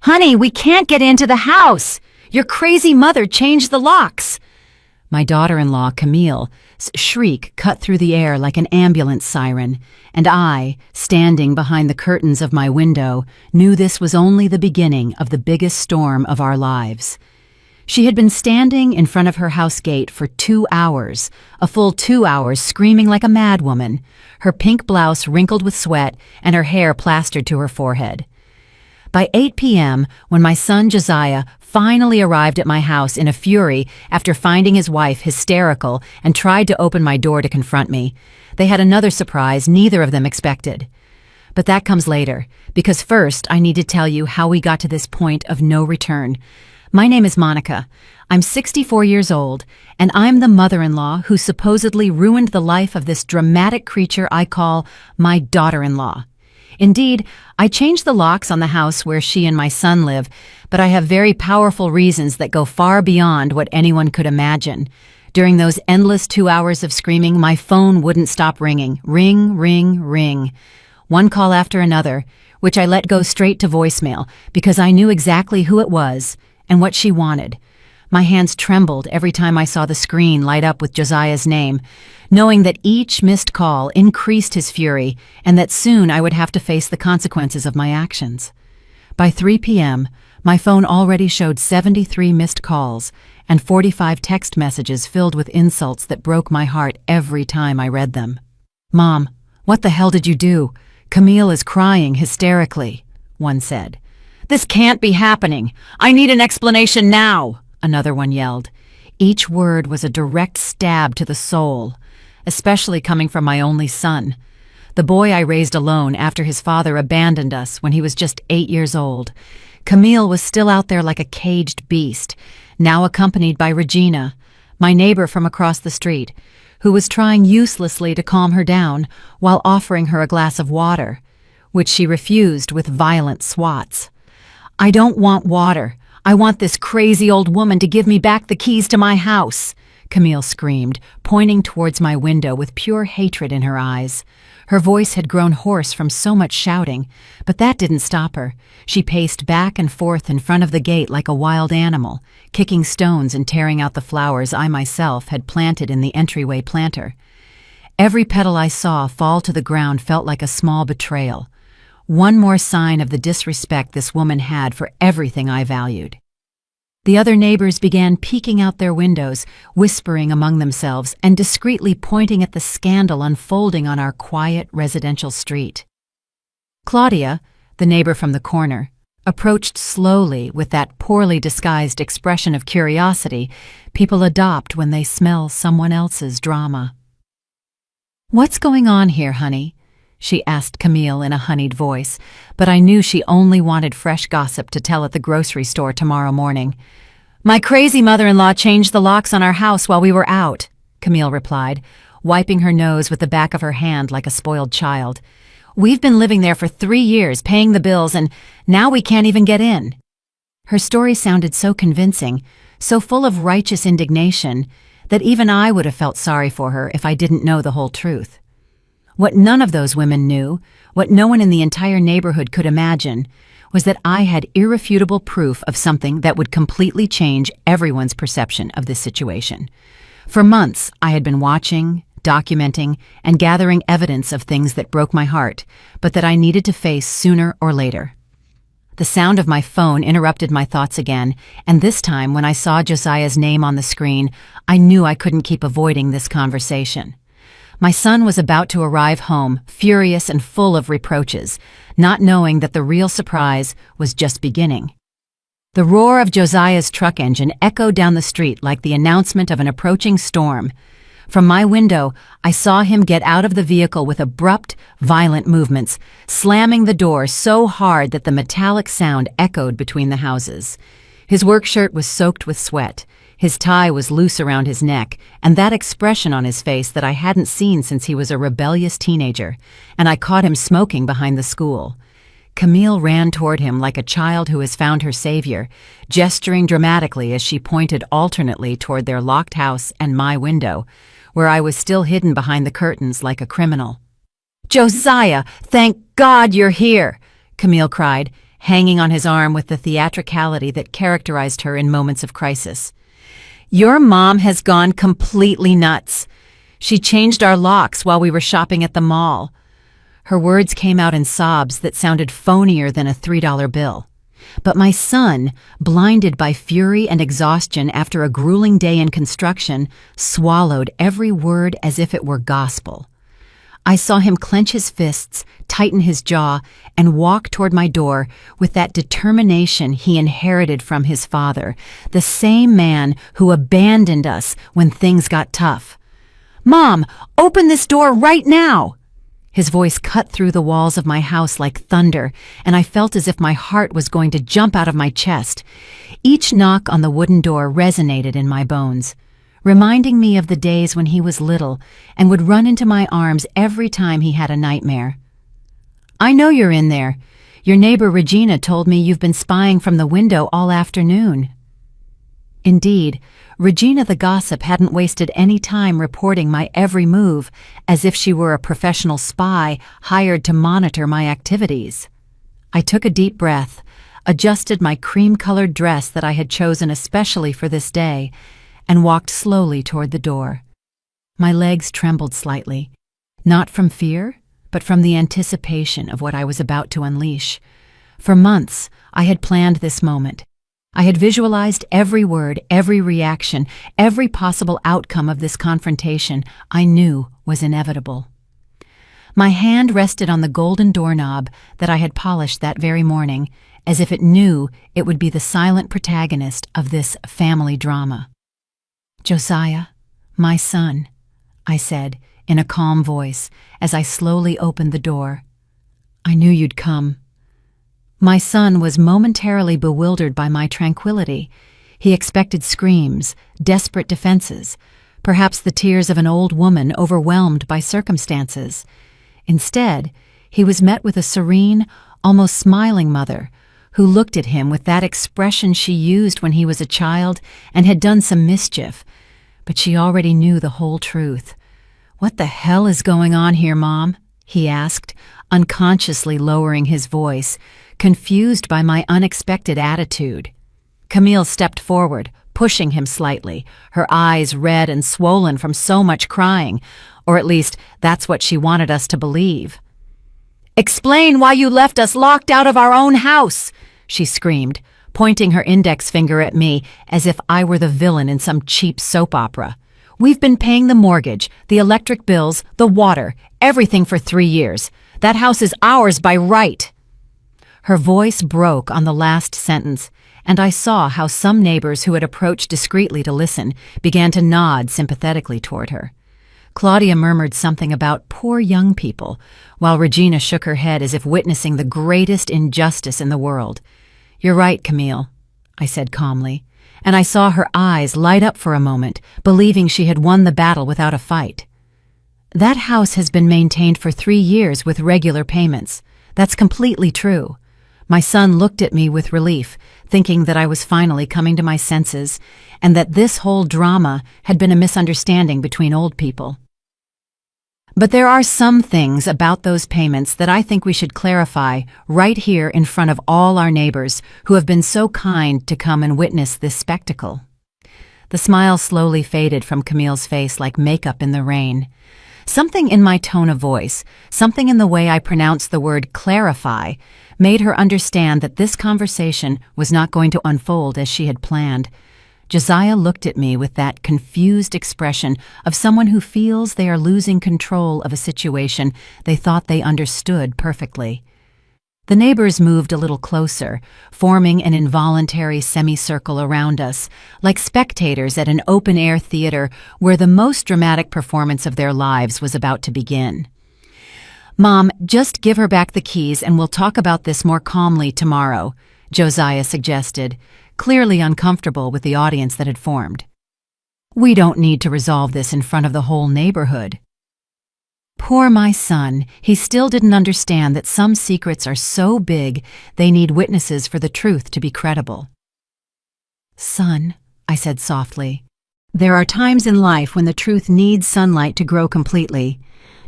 "Honey, we can't get into the house! Your crazy mother changed the locks!" My daughter-in-law, Camille's shriek cut through the air like an ambulance siren, and I, standing behind the curtains of my window, knew this was only the beginning of the biggest storm of our lives. She had been standing in front of her house gate for 2 hours, a full 2 hours, screaming like a madwoman, her pink blouse wrinkled with sweat and her hair plastered to her forehead. By 8 p.m., when my son Josiah finally arrived at my house in a fury after finding his wife hysterical and tried to open my door to confront me, they had another surprise neither of them expected. But that comes later, because first I need to tell you how we got to this point of no return. My name is Monica. I'm 64 years old, and I'm the mother-in-law who supposedly ruined the life of this dramatic creature I call my daughter-in-law. Indeed, I changed the locks on the house where she and my son live, but I have very powerful reasons that go far beyond what anyone could imagine. During those endless 2 hours of screaming, my phone wouldn't stop ringing. Ring, ring, ring. One call after another, which I let go straight to voicemail because I knew exactly who it was and what she wanted. My hands trembled every time I saw the screen light up with Josiah's name, knowing that each missed call increased his fury and that soon I would have to face the consequences of my actions. By 3 p.m., my phone already showed 73 missed calls and 45 text messages filled with insults that broke my heart every time I read them. "Mom, what the hell did you do? Camille is crying hysterically," one said. "This can't be happening. I need an explanation now," another one yelled. Each word was a direct stab to the soul, especially coming from my only son, the boy I raised alone after his father abandoned us when he was just 8 years old. Camille was still out there like a caged beast, now accompanied by Regina, my neighbor from across the street, who was trying uselessly to calm her down while offering her a glass of water, which she refused with violent swats. "I don't want water. I want this crazy old woman to give me back the keys to my house," Camille screamed, pointing towards my window with pure hatred in her eyes. Her voice had grown hoarse from so much shouting, but that didn't stop her. She paced back and forth in front of the gate like a wild animal, kicking stones and tearing out the flowers I myself had planted in the entryway planter. Every petal I saw fall to the ground felt like a small betrayal. One more sign of the disrespect this woman had for everything I valued. The other neighbors began peeking out their windows, whispering among themselves and discreetly pointing at the scandal unfolding on our quiet residential street. Claudia, the neighbor from the corner, approached slowly with that poorly disguised expression of curiosity people adopt when they smell someone else's drama. "What's going on here, honey?" she asked Camille in a honeyed voice, but I knew she only wanted fresh gossip to tell at the grocery store tomorrow morning. "My crazy mother-in-law changed the locks on our house while we were out," Camille replied, wiping her nose with the back of her hand like a spoiled child. "We've been living there for 3 years, paying the bills, and now we can't even get in." Her story sounded so convincing, so full of righteous indignation, that even I would have felt sorry for her if I didn't know the whole truth. What none of those women knew, what no one in the entire neighborhood could imagine, was that I had irrefutable proof of something that would completely change everyone's perception of this situation. For months, I had been watching, documenting, and gathering evidence of things that broke my heart, but that I needed to face sooner or later. The sound of my phone interrupted my thoughts again, and this time when I saw Josiah's name on the screen, I knew I couldn't keep avoiding this conversation. My son was about to arrive home, furious and full of reproaches, not knowing that the real surprise was just beginning. The roar of Josiah's truck engine echoed down the street like the announcement of an approaching storm. From my window, I saw him get out of the vehicle with abrupt, violent movements, slamming the door so hard that the metallic sound echoed between the houses. His work shirt was soaked with sweat. His tie was loose around his neck, and that expression on his face that I hadn't seen since he was a rebellious teenager, and I caught him smoking behind the school. Camille ran toward him like a child who has found her savior, gesturing dramatically as she pointed alternately toward their locked house and my window, where I was still hidden behind the curtains like a criminal. "Josiah, thank God you're here!" Camille cried, hanging on his arm with the theatricality that characterized her in moments of crisis. "Your mom has gone completely nuts. She changed our locks while we were shopping at the mall." Her words came out in sobs that sounded phonier than a $3 bill. But my son, blinded by fury and exhaustion after a grueling day in construction, swallowed every word as if it were gospel. I saw him clench his fists, tighten his jaw, and walk toward my door with that determination he inherited from his father, the same man who abandoned us when things got tough. "Mom, open this door right now!" His voice cut through the walls of my house like thunder, and I felt as if my heart was going to jump out of my chest. Each knock on the wooden door resonated in my bones, reminding me of the days when he was little and would run into my arms every time he had a nightmare. "I know you're in there. Your neighbor Regina told me you've been spying from the window all afternoon." Indeed, Regina the gossip hadn't wasted any time reporting my every move, as if she were a professional spy hired to monitor my activities. I took a deep breath, adjusted my cream-colored dress that I had chosen especially for this day, and walked slowly toward the door. My legs trembled slightly, not from fear, but from the anticipation of what I was about to unleash. For months, I had planned this moment. I had visualized every word, every reaction, every possible outcome of this confrontation I knew was inevitable. My hand rested on the golden doorknob that I had polished that very morning, as if it knew it would be the silent protagonist of this family drama. "Josiah, my son," I said in a calm voice as I slowly opened the door. "I knew you'd come." My son was momentarily bewildered by my tranquility. He expected screams, desperate defenses, perhaps the tears of an old woman overwhelmed by circumstances. Instead, he was met with a serene, almost smiling mother who looked at him with that expression she used when he was a child and had done some mischief, but she already knew the whole truth. "What the hell is going on here, Mom?" he asked, unconsciously lowering his voice, confused by my unexpected attitude. Camille stepped forward, pushing him slightly, her eyes red and swollen from so much crying, or at least that's what she wanted us to believe. "Explain why you left us locked out of our own house," she screamed, pointing her index finger at me as if I were the villain in some cheap soap opera. "We've been paying the mortgage, the electric bills, the water, everything for 3 years. That house is ours by right." Her voice broke on the last sentence, and I saw how some neighbors who had approached discreetly to listen began to nod sympathetically toward her. Claudia murmured something about poor young people, while Regina shook her head as if witnessing the greatest injustice in the world. "You're right, Camille," I said calmly, and I saw her eyes light up for a moment, believing she had won the battle without a fight. "That house has been maintained for 3 years with regular payments. That's completely true." My son looked at me with relief, thinking that I was finally coming to my senses, and that this whole drama had been a misunderstanding between old people. "But there are some things about those payments that I think we should clarify right here in front of all our neighbors who have been so kind to come and witness this spectacle." The smile slowly faded from Camille's face like makeup in the rain. Something in my tone of voice, something in the way I pronounced the word clarify, made her understand that this conversation was not going to unfold as she had planned. Josiah looked at me with that confused expression of someone who feels they are losing control of a situation they thought they understood perfectly. The neighbors moved a little closer, forming an involuntary semicircle around us, like spectators at an open-air theater where the most dramatic performance of their lives was about to begin. "Mom, just give her back the keys and we'll talk about this more calmly tomorrow," Josiah suggested, clearly uncomfortable with the audience that had formed. "We don't need to resolve this in front of the whole neighborhood." Poor my son, he still didn't understand that some secrets are so big they need witnesses for the truth to be credible. "Son," I said softly, "there are times in life when the truth needs sunlight to grow completely.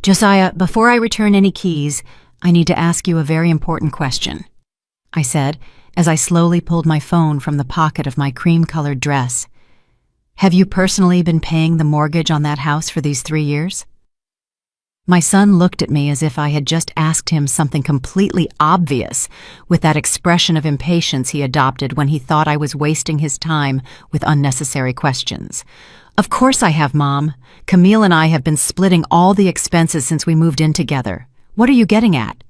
Josiah, before I return any keys, I need to ask you a very important question." I said, as I slowly pulled my phone from the pocket of my cream-colored dress. Have you personally been paying the mortgage on that house for these 3 years? My son looked at me as if I had just asked him something completely obvious, with that expression of impatience he adopted when he thought I was wasting his time with unnecessary questions. Of course I have, Mom. Camille and I have been splitting all the expenses since we moved in together. What are you getting at?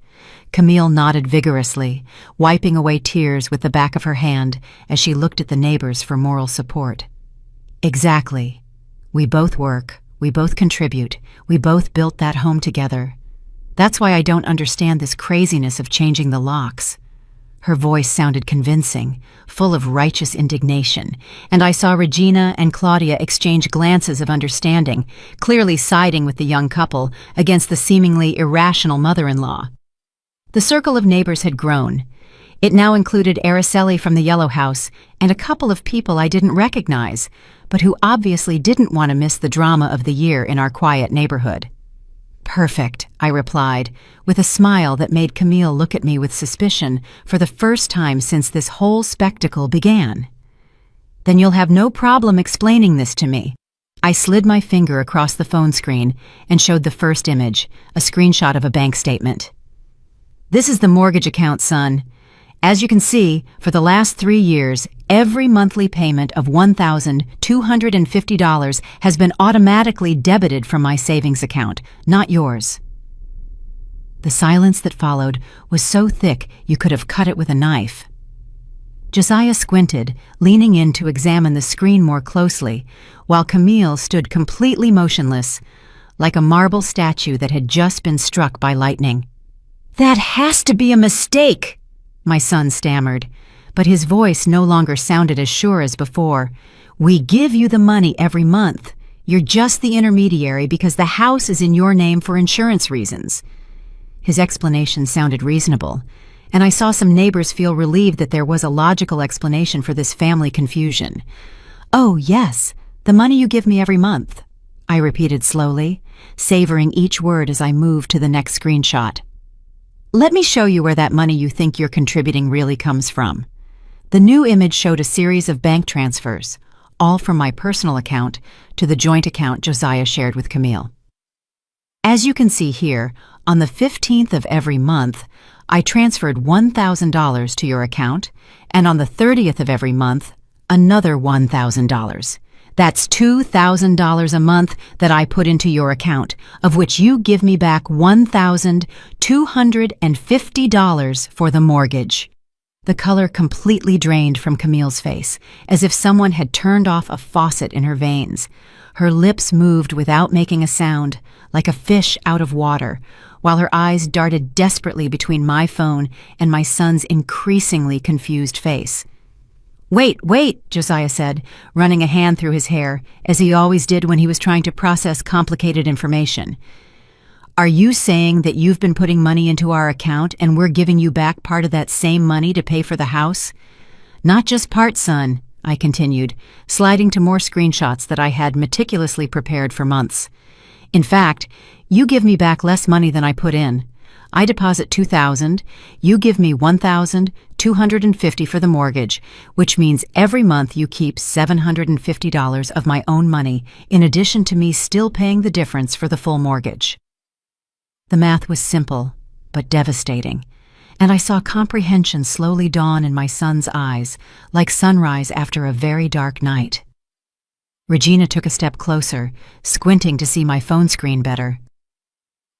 Camille nodded vigorously, wiping away tears with the back of her hand as she looked at the neighbors for moral support. Exactly. We both work. We both contribute. We both built that home together. That's why I don't understand this craziness of changing the locks. Her voice sounded convincing, full of righteous indignation, and I saw Regina and Claudia exchange glances of understanding, clearly siding with the young couple against the seemingly irrational mother-in-law. The circle of neighbors had grown. It now included Araceli from the Yellow House and a couple of people I didn't recognize, but who obviously didn't want to miss the drama of the year in our quiet neighborhood. Perfect, I replied, with a smile that made Camille look at me with suspicion for the first time since this whole spectacle began. Then you'll have no problem explaining this to me. I slid my finger across the phone screen and showed the first image, a screenshot of a bank statement. This is the mortgage account, son. As you can see, for the last 3 years, every monthly payment of $1,250 has been automatically debited from my savings account, not yours. The silence that followed was so thick you could have cut it with a knife. Josiah squinted, leaning in to examine the screen more closely, while Camille stood completely motionless, like a marble statue that had just been struck by lightning. "That has to be a mistake," my son stammered, but his voice no longer sounded as sure as before. "We give you the money every month. You're just the intermediary because the house is in your name for insurance reasons." His explanation sounded reasonable, and I saw some neighbors feel relieved that there was a logical explanation for this family confusion. "Oh, yes, the money you give me every month," I repeated slowly, savoring each word as I moved to the next screenshot. "Let me show you where that money you think you're contributing really comes from." The new image showed a series of bank transfers, all from my personal account to the joint account Josiah shared with Camille. As you can see here, on the 15th of every month, I transferred $1,000 to your account, and on the 30th of every month, another $1,000. That's $2,000 a month that I put into your account, of which you give me back $1,250 for the mortgage. The color completely drained from Camille's face, as if someone had turned off a faucet in her veins. Her lips moved without making a sound, like a fish out of water, while her eyes darted desperately between my phone and my son's increasingly confused face. Wait, Josiah said, running a hand through his hair, as he always did when he was trying to process complicated information. "Are you saying that you've been putting money into our account and we're giving you back part of that same money to pay for the house?" "Not just part, son," I continued, sliding to more screenshots that I had meticulously prepared for months. "In fact, you give me back less money than I put in. I deposit $2,000, you give me $1,250 for the mortgage, which means every month you keep $750 of my own money, in addition to me still paying the difference for the full mortgage." The math was simple, but devastating, and I saw comprehension slowly dawn in my son's eyes, like sunrise after a very dark night. Regina took a step closer, squinting to see my phone screen better.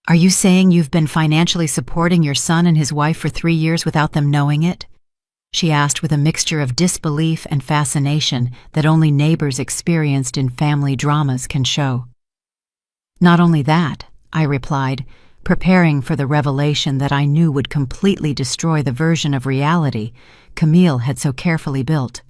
"Are you saying you've been financially supporting your son and his wife for 3 years without them knowing it?" she asked with a mixture of disbelief and fascination that only neighbors experienced in family dramas can show. "Not only that," I replied, preparing for the revelation that I knew would completely destroy the version of reality Camille had so carefully built.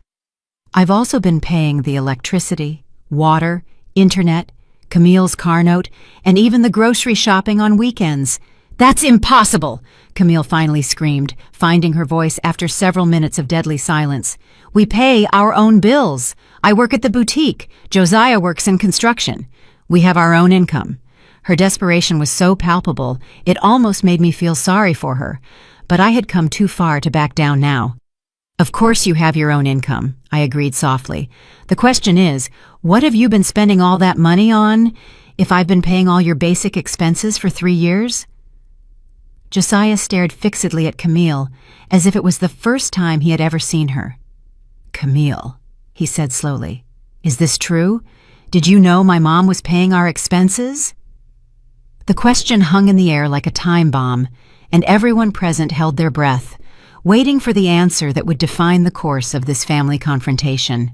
"I've also been paying the electricity, water, internet, Camille's car note, and even the grocery shopping on weekends." "That's impossible!" Camille finally screamed, finding her voice after several minutes of deadly silence. "We pay our own bills. I work at the boutique. Josiah works in construction. We have our own income." Her desperation was so palpable, it almost made me feel sorry for her, but I had come too far to back down now. Of course you have your own income, I agreed softly. The question is, what have you been spending all that money on if I've been paying all your basic expenses for 3 years? Josiah stared fixedly at Camille, as if it was the first time he had ever seen her. Camille, he said slowly, is this true? Did you know my mom was paying our expenses? The question hung in the air like a time bomb, and everyone present held their breath, waiting for the answer that would define the course of this family confrontation.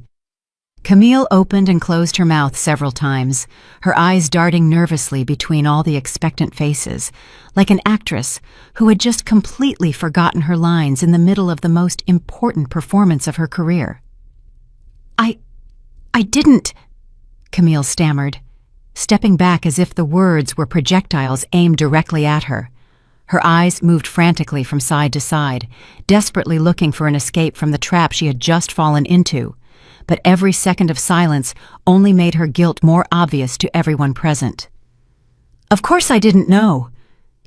Camille opened and closed her mouth several times, her eyes darting nervously between all the expectant faces, like an actress who had just completely forgotten her lines in the middle of the most important performance of her career. I didn't, Camille stammered, stepping back as if the words were projectiles aimed directly at her. Her eyes moved frantically from side to side, desperately looking for an escape from the trap she had just fallen into. But every second of silence only made her guilt more obvious to everyone present. Of course I didn't know.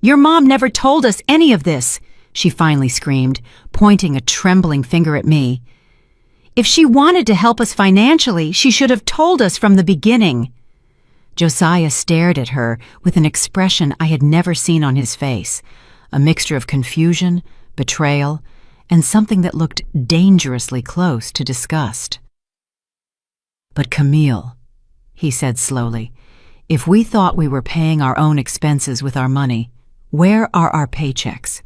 Your mom never told us any of this, she finally screamed, pointing a trembling finger at me. If she wanted to help us financially, she should have told us from the beginning. Josiah stared at her with an expression I had never seen on his face, a mixture of confusion, betrayal, and something that looked dangerously close to disgust. But Camille, he said slowly, if we thought we were paying our own expenses with our money, where are our paychecks?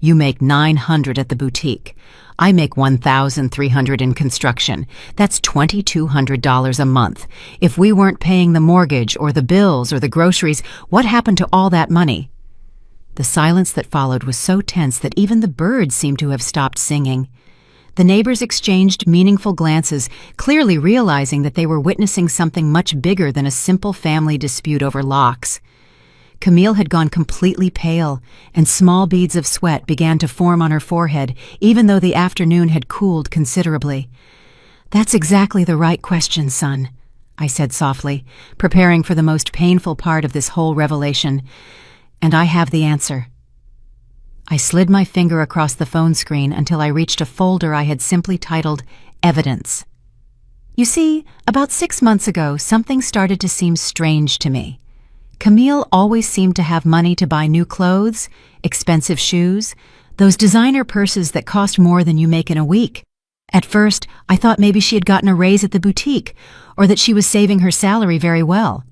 You make $900 at the boutique. I make $1,300 in construction. That's $2,200 a month. If we weren't paying the mortgage or the bills or the groceries, what happened to all that money? The silence that followed was so tense that even the birds seemed to have stopped singing. The neighbors exchanged meaningful glances, clearly realizing that they were witnessing something much bigger than a simple family dispute over locks. Camille had gone completely pale, and small beads of sweat began to form on her forehead, even though the afternoon had cooled considerably. That's exactly the right question, son, I said softly, preparing for the most painful part of this whole revelation. And I have the answer. I slid my finger across the phone screen until I reached a folder I had simply titled Evidence. You see, about 6 months ago, something started to seem strange to me. Camille always seemed to have money to buy new clothes, expensive shoes, those designer purses that cost more than you make in a week. At first, I thought maybe she had gotten a raise at the boutique, or that she was saving her salary very well.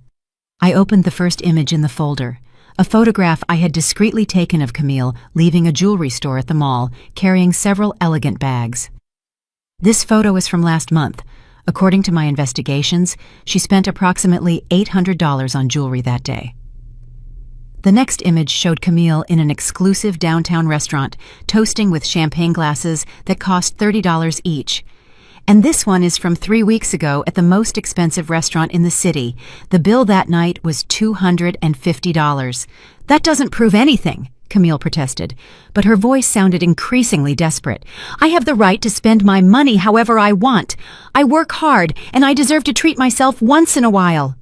I opened the first image in the folder, a photograph I had discreetly taken of Camille leaving a jewelry store at the mall, carrying several elegant bags. This photo is from last month. According to my investigations, she spent approximately $800 on jewelry that day. The next image showed Camille in an exclusive downtown restaurant, toasting with champagne glasses that cost $30 each. And this one is from 3 weeks ago at the most expensive restaurant in the city. The bill that night was $250. That doesn't prove anything, Camille protested, but her voice sounded increasingly desperate. I have the right to spend my money however I want. I work hard, and I deserve to treat myself once in a while.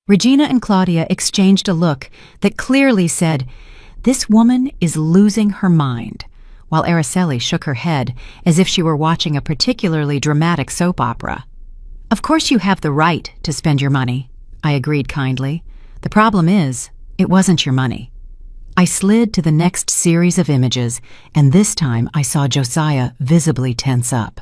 Regina and Claudia exchanged a look that clearly said, this woman is losing her mind, while Araceli shook her head as if she were watching a particularly dramatic soap opera. Of course you have the right to spend your money, I agreed kindly. The problem is, it wasn't your money. I slid to the next series of images, and this time I saw Josiah visibly tense up.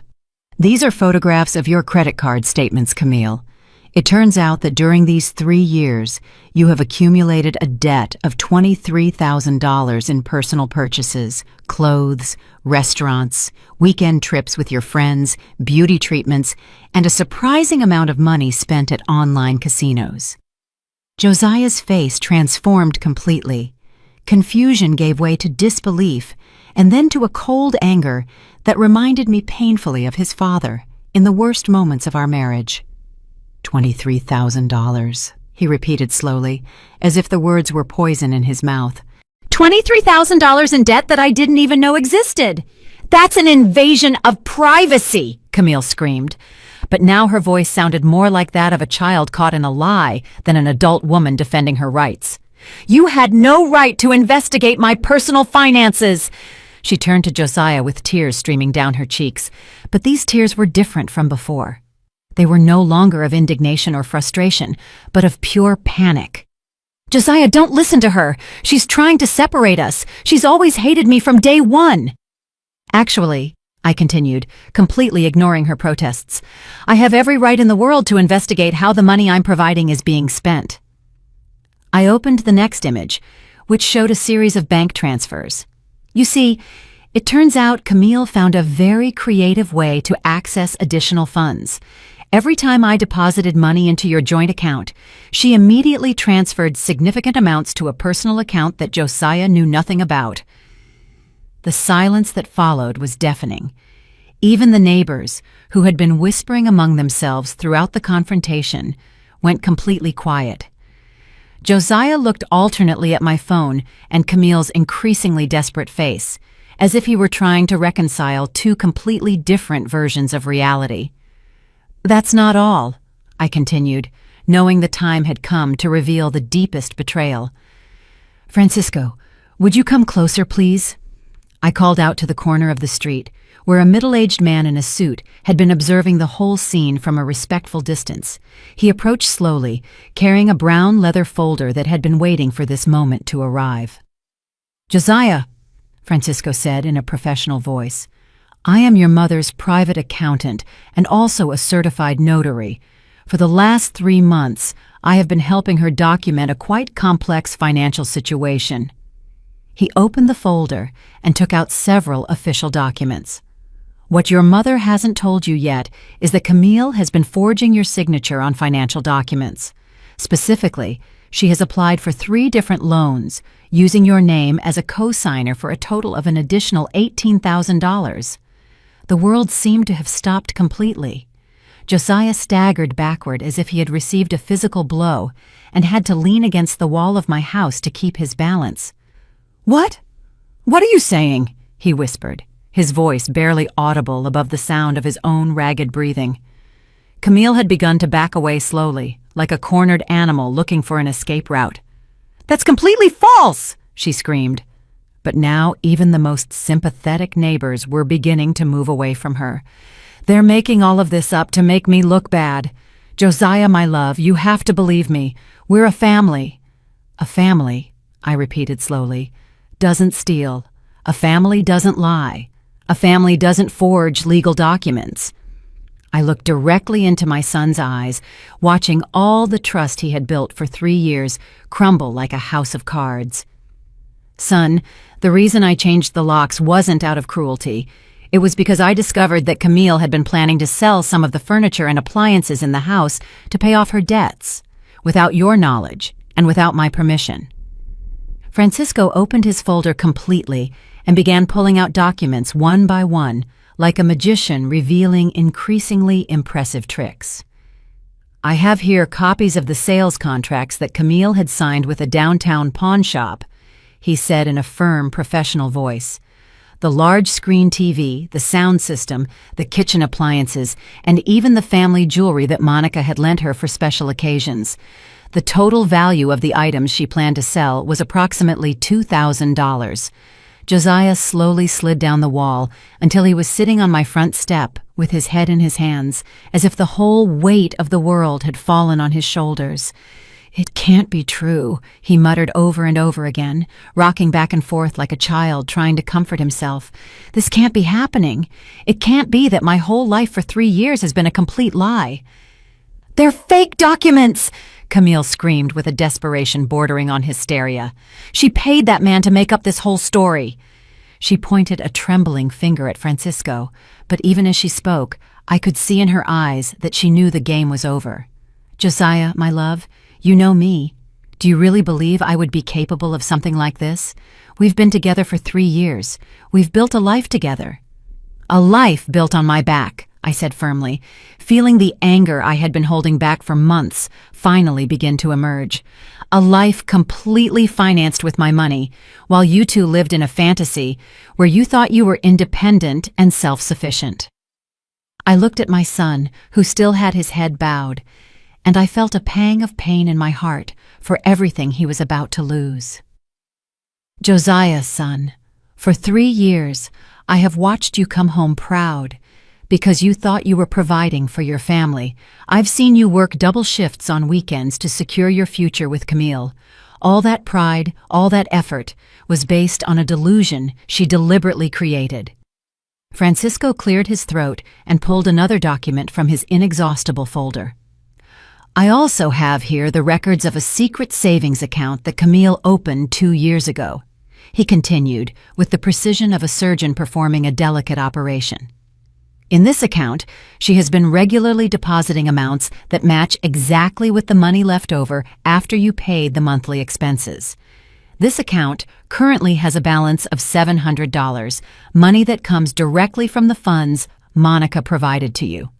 These are photographs of your credit card statements, Camille. It turns out that during these 3 years, you have accumulated a debt of $23,000 in personal purchases, clothes, restaurants, weekend trips with your friends, beauty treatments, and a surprising amount of money spent at online casinos. Josiah's face transformed completely. Confusion gave way to disbelief, and then to a cold anger that reminded me painfully of his father in the worst moments of our marriage. $23,000, he repeated slowly, as if the words were poison in his mouth. $23,000 in debt that I didn't even know existed. That's an invasion of privacy, Camille screamed. But now her voice sounded more like that of a child caught in a lie than an adult woman defending her rights. You had no right to investigate my personal finances. She turned to Josiah with tears streaming down her cheeks, but these tears were different from before. They were no longer of indignation or frustration, but of pure panic. "Josiah, don't listen to her. She's trying to separate us. She's always hated me from day one." "Actually," I continued, completely ignoring her protests, "I have every right in the world to investigate how the money I'm providing is being spent." I opened the next image, which showed a series of bank transfers. You see, it turns out Camille found a very creative way to access additional funds. Every time I deposited money into your joint account, she immediately transferred significant amounts to a personal account that Josiah knew nothing about. The silence that followed was deafening. Even the neighbors, who had been whispering among themselves throughout the confrontation, went completely quiet. Josiah looked alternately at my phone and Camille's increasingly desperate face, as if he were trying to reconcile two completely different versions of reality. "That's not all," I continued, knowing the time had come to reveal the deepest betrayal. "Francisco, would you come closer, please?" I called out to the corner of the street, where a middle-aged man in a suit had been observing the whole scene from a respectful distance. He approached slowly, carrying a brown leather folder that had been waiting for this moment to arrive. "Josiah," Francisco said in a professional voice, "I am your mother's private accountant and also a certified notary. For the last 3 months, I have been helping her document a quite complex financial situation." He opened the folder and took out several official documents. "What your mother hasn't told you yet is that Camille has been forging your signature on financial documents. Specifically, she has applied for 3 different loans, using your name as a co-signer for a total of an additional $18,000. The world seemed to have stopped completely. Josiah staggered backward as if he had received a physical blow and had to lean against the wall of my house to keep his balance. "What? What are you saying?" he whispered, his voice barely audible above the sound of his own ragged breathing. Camille had begun to back away slowly, like a cornered animal looking for an escape route. "That's completely false!" she screamed. But now even the most sympathetic neighbors were beginning to move away from her. "They're making all of this up to make me look bad. Josiah, my love, you have to believe me. We're a family." "A family," I repeated slowly, "doesn't steal. A family doesn't lie. A family doesn't forge legal documents." I looked directly into my son's eyes, watching all the trust he had built for 3 years crumble like a house of cards. "Son, the reason I changed the locks wasn't out of cruelty. It was because I discovered that Camille had been planning to sell some of the furniture and appliances in the house to pay off her debts, without your knowledge and without my permission." Francisco opened his folder completely and began pulling out documents one by one, like a magician revealing increasingly impressive tricks. "I have here copies of the sales contracts that Camille had signed with a downtown pawn shop," he said in a firm, professional voice. "The large screen TV, the sound system, the kitchen appliances, and even the family jewelry that Monica had lent her for special occasions. The total value of the items she planned to sell was approximately $2,000. Josiah slowly slid down the wall until he was sitting on my front step with his head in his hands, as if the whole weight of the world had fallen on his shoulders. "It can't be true," he muttered over and over again, rocking back and forth like a child trying to comfort himself. "This can't be happening. It can't be that my whole life for 3 years has been a complete lie." "They're fake documents!" Camille screamed with a desperation bordering on hysteria. "She paid that man to make up this whole story." She pointed a trembling finger at Francisco, but even as she spoke, I could see in her eyes that she knew the game was over. "Josiah, my love, you know me. Do you really believe I would be capable of something like this? We've been together for 3 years. We've built a life together." "A life built on my back," I said firmly, feeling the anger I had been holding back for months finally begin to emerge. "A life completely financed with my money, while you two lived in a fantasy where you thought you were independent and self-sufficient." I looked at my son, who still had his head bowed, and I felt a pang of pain in my heart for everything he was about to lose. "Josiah, son, For 3 years, I have watched you come home proud, because you thought you were providing for your family. I've seen you work double shifts on weekends to secure your future with Camille. All that pride, all that effort, was based on a delusion she deliberately created. Francisco cleared his throat and pulled another document from his inexhaustible folder. I also have here the records of a secret savings account that Camille opened 2 years ago, he continued, with the precision of a surgeon performing a delicate operation. In this account, she has been regularly depositing amounts that match exactly with the money left over after you paid the monthly expenses. This account currently has a balance of $700, money that comes directly from the funds Monica provided to you.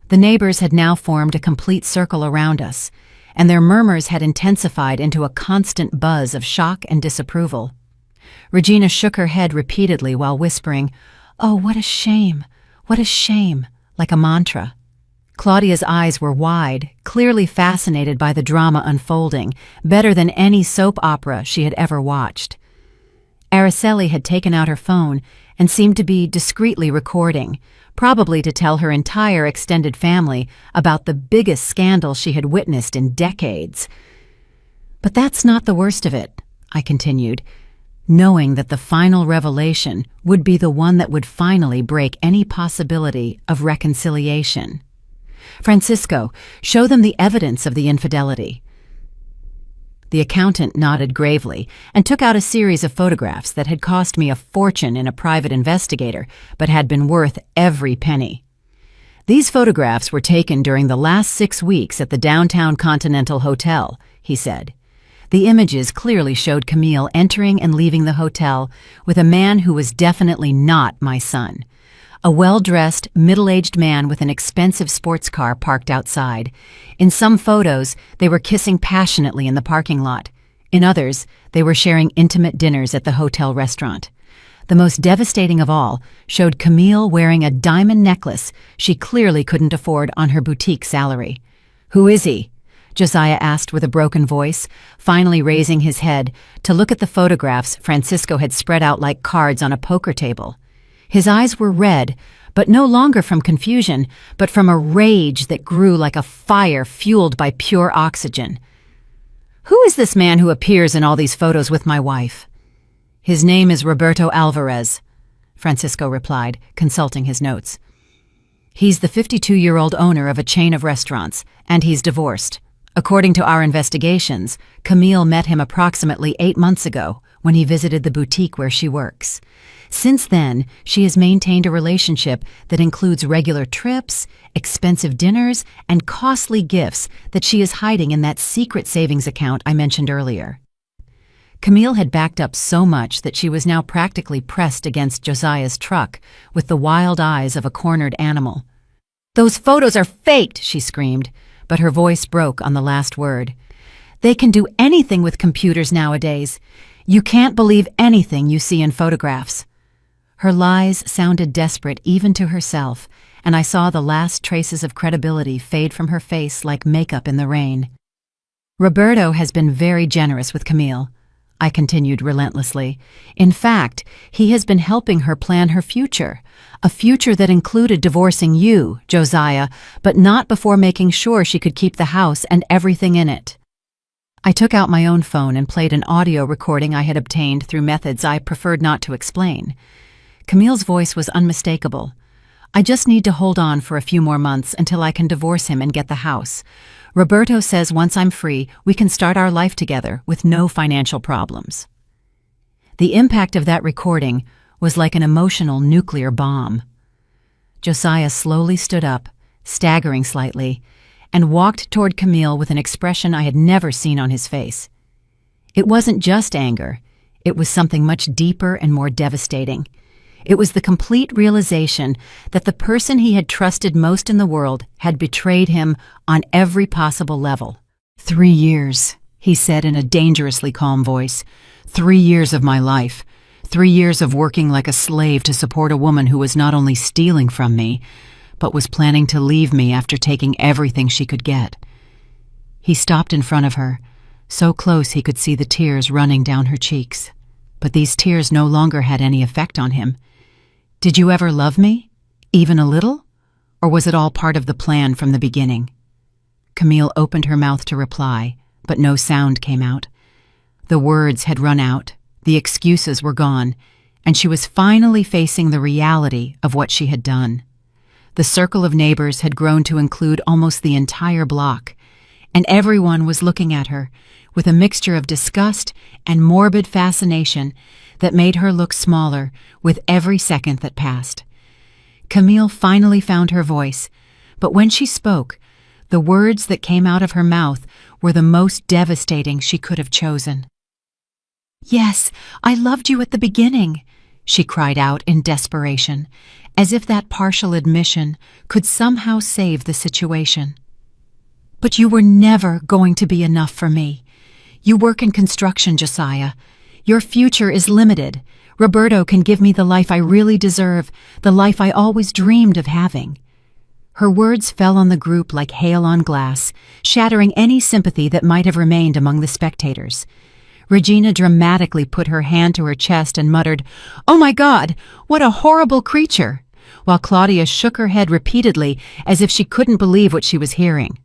The neighbors had now formed a complete circle around us, and their murmurs had intensified into a constant buzz of shock and disapproval. Regina shook her head repeatedly while whispering, "Oh, what a shame! What a shame!" like a mantra. Claudia's eyes were wide, clearly fascinated by the drama unfolding, better than any soap opera she had ever watched. Araceli had taken out her phone and seemed to be discreetly recording, probably to tell her entire extended family about the biggest scandal she had witnessed in decades. "But that's not the worst of it," I continued, knowing that the final revelation would be the one that would finally break any possibility of reconciliation. "Francisco, show them the evidence of the infidelity." The accountant nodded gravely and took out a series of photographs that had cost me a fortune in a private investigator, but had been worth every penny. "These photographs were taken during the last 6 weeks at the downtown Continental Hotel," he said. The images clearly showed Camille entering and leaving the hotel with a man who was definitely not my son. A well-dressed, middle-aged man with an expensive sports car parked outside. In some photos, they were kissing passionately in the parking lot. In others, they were sharing intimate dinners at the hotel restaurant. The most devastating of all showed Camille wearing a diamond necklace she clearly couldn't afford on her boutique salary. "Who is he?" Josiah asked with a broken voice, finally raising his head to look at the photographs Francisco had spread out like cards on a poker table. His eyes were red, but no longer from confusion, but from a rage that grew like a fire fueled by pure oxygen. "Who is this man who appears in all these photos with my wife?" "His name is Roberto Alvarez," Francisco replied, consulting his notes. "He's the 52-year-old owner of a chain of restaurants, and he's divorced. According to our investigations, Camille met him approximately 8 months ago when he visited the boutique where she works. Since then, she has maintained a relationship that includes regular trips, expensive dinners, and costly gifts that she is hiding in that secret savings account I mentioned earlier." Camille had backed up so much that she was now practically pressed against Josiah's truck with the wild eyes of a cornered animal. "Those photos are faked," she screamed, but her voice broke on the last word. "They can do anything with computers nowadays. You can't believe anything you see in photographs." Her lies sounded desperate even to herself, and I saw the last traces of credibility fade from her face like makeup in the rain. "Roberto has been very generous with Camille," I continued relentlessly. "In fact, he has been helping her plan her future, a future that included divorcing you, Josiah, but not before making sure she could keep the house and everything in it." I took out my own phone and played an audio recording I had obtained through methods I preferred not to explain. Camille's voice was unmistakable. "I just need to hold on for a few more months until I can divorce him and get the house. Roberto says once I'm free, we can start our life together with no financial problems." The impact of that recording was like an emotional nuclear bomb. Josiah slowly stood up, staggering slightly, and walked toward Camille with an expression I had never seen on his face. It wasn't just anger. It was something much deeper and more devastating. It was the complete realization that the person he had trusted most in the world had betrayed him on every possible level. 3 years, he said in a dangerously calm voice. 3 years of my life. 3 years of working like a slave to support a woman who was not only stealing from me, but was planning to leave me after taking everything she could get. He stopped in front of her, so close he could see the tears running down her cheeks. But these tears no longer had any effect on him. "Did you ever love me? Even a little? Or was it all part of the plan from the beginning?" Camille opened her mouth to reply, but no sound came out. The words had run out, the excuses were gone, and she was finally facing the reality of what she had done. The circle of neighbors had grown to include almost the entire block, and everyone was looking at her with a mixture of disgust and morbid fascination that made her look smaller with every second that passed. Camille finally found her voice, but when she spoke, the words that came out of her mouth were the most devastating she could have chosen. "Yes, I loved you at the beginning," she cried out in desperation, as if that partial admission could somehow save the situation. "But you were never going to be enough for me. You work in construction, Josiah. Your future is limited. Roberto can give me the life I really deserve, the life I always dreamed of having." Her words fell on the group like hail on glass, shattering any sympathy that might have remained among the spectators. Regina dramatically put her hand to her chest and muttered, "Oh my God, what a horrible creature!" while Claudia shook her head repeatedly as if she couldn't believe what she was hearing.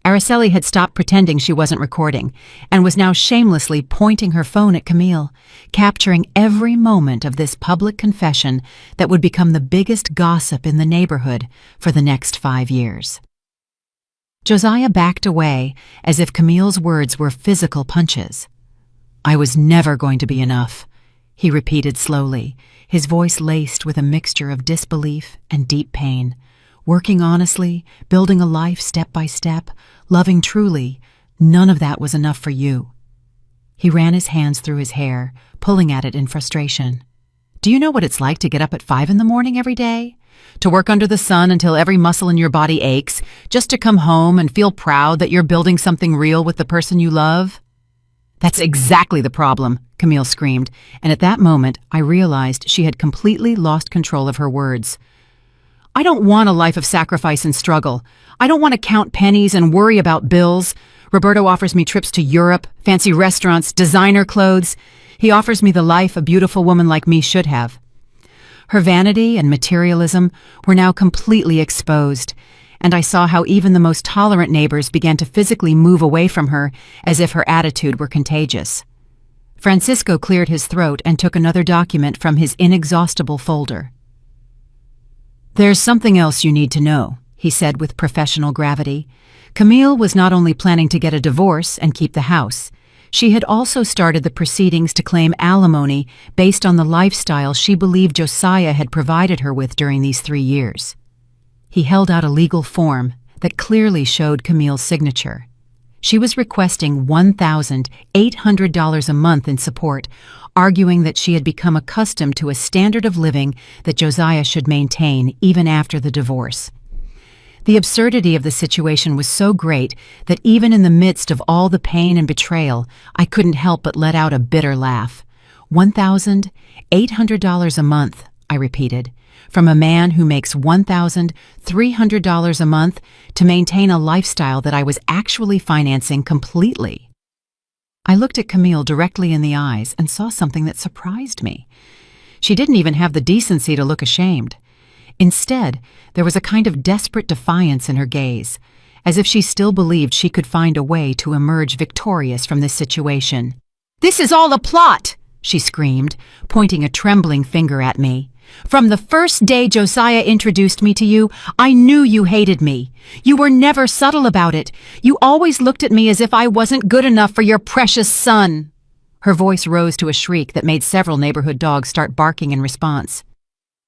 Araceli had stopped pretending she wasn't recording and was now shamelessly pointing her phone at Camille, capturing every moment of this public confession that would become the biggest gossip in the neighborhood for the next 5 years. Josiah backed away as if Camille's words were physical punches. "I was never going to be enough," he repeated slowly, his voice laced with a mixture of disbelief and deep pain. "Working honestly, building a life step by step, loving truly, none of that was enough for you." He ran his hands through his hair, pulling at it in frustration. "Do you know what it's like to get up at 5 in the morning every day? To work under the sun until every muscle in your body aches, just to come home and feel proud that you're building something real with the person you love?" "That's exactly the problem," Camille screamed, and at that moment I realized she had completely lost control of her words. "I don't want a life of sacrifice and struggle. I don't want to count pennies and worry about bills. Roberto offers me trips to Europe, fancy restaurants, designer clothes. He offers me the life a beautiful woman like me should have." Her vanity and materialism were now completely exposed, and I saw how even the most tolerant neighbors began to physically move away from her as if her attitude were contagious. Francisco cleared his throat and took another document from his inexhaustible folder. "There's something else you need to know," he said with professional gravity. Camille was not only planning to get a divorce and keep the house, she had also started the proceedings to claim alimony based on the lifestyle she believed Josiah had provided her with during these 3 years. He held out a legal form that clearly showed Camille's signature. She was requesting $1,800 a month in support, arguing that she had become accustomed to a standard of living that Josiah should maintain even after the divorce. The absurdity of the situation was so great that even in the midst of all the pain and betrayal, I couldn't help but let out a bitter laugh. $1,800 a month, I repeated, from a man who makes $1,300 a month to maintain a lifestyle that I was actually financing completely. I looked at Camille directly in the eyes and saw something that surprised me. She didn't even have the decency to look ashamed. Instead, there was a kind of desperate defiance in her gaze, as if she still believed she could find a way to emerge victorious from this situation. "This is all a plot!" she screamed, pointing a trembling finger at me. "From the first day Josiah introduced me to you, I knew you hated me. You were never subtle about it. You always looked at me as if I wasn't good enough for your precious son." Her voice rose to a shriek that made several neighborhood dogs start barking in response.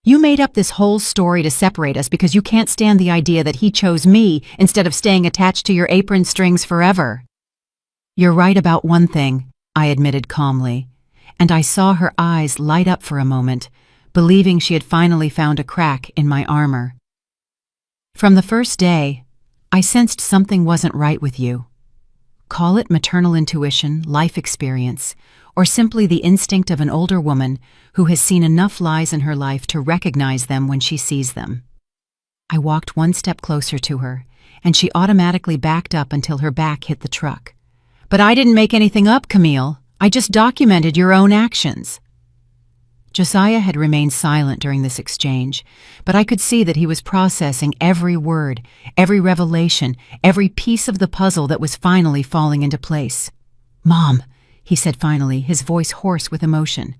"You made up this whole story to separate us because you can't stand the idea that he chose me instead of staying attached to your apron strings forever." "You're right about one thing," I admitted calmly, and I saw her eyes light up for a moment, believing she had finally found a crack in my armor. "From the first day, I sensed something wasn't right with you. Call it maternal intuition, life experience, or simply the instinct of an older woman who has seen enough lies in her life to recognize them when she sees them." I walked one step closer to her, and she automatically backed up until her back hit the truck. "But I didn't make anything up, Camille," I just documented your own actions." Josiah had remained silent during this exchange, but I could see that he was processing every word, every revelation, every piece of the puzzle that was finally falling into place. "Mom," he said finally, his voice hoarse with emotion,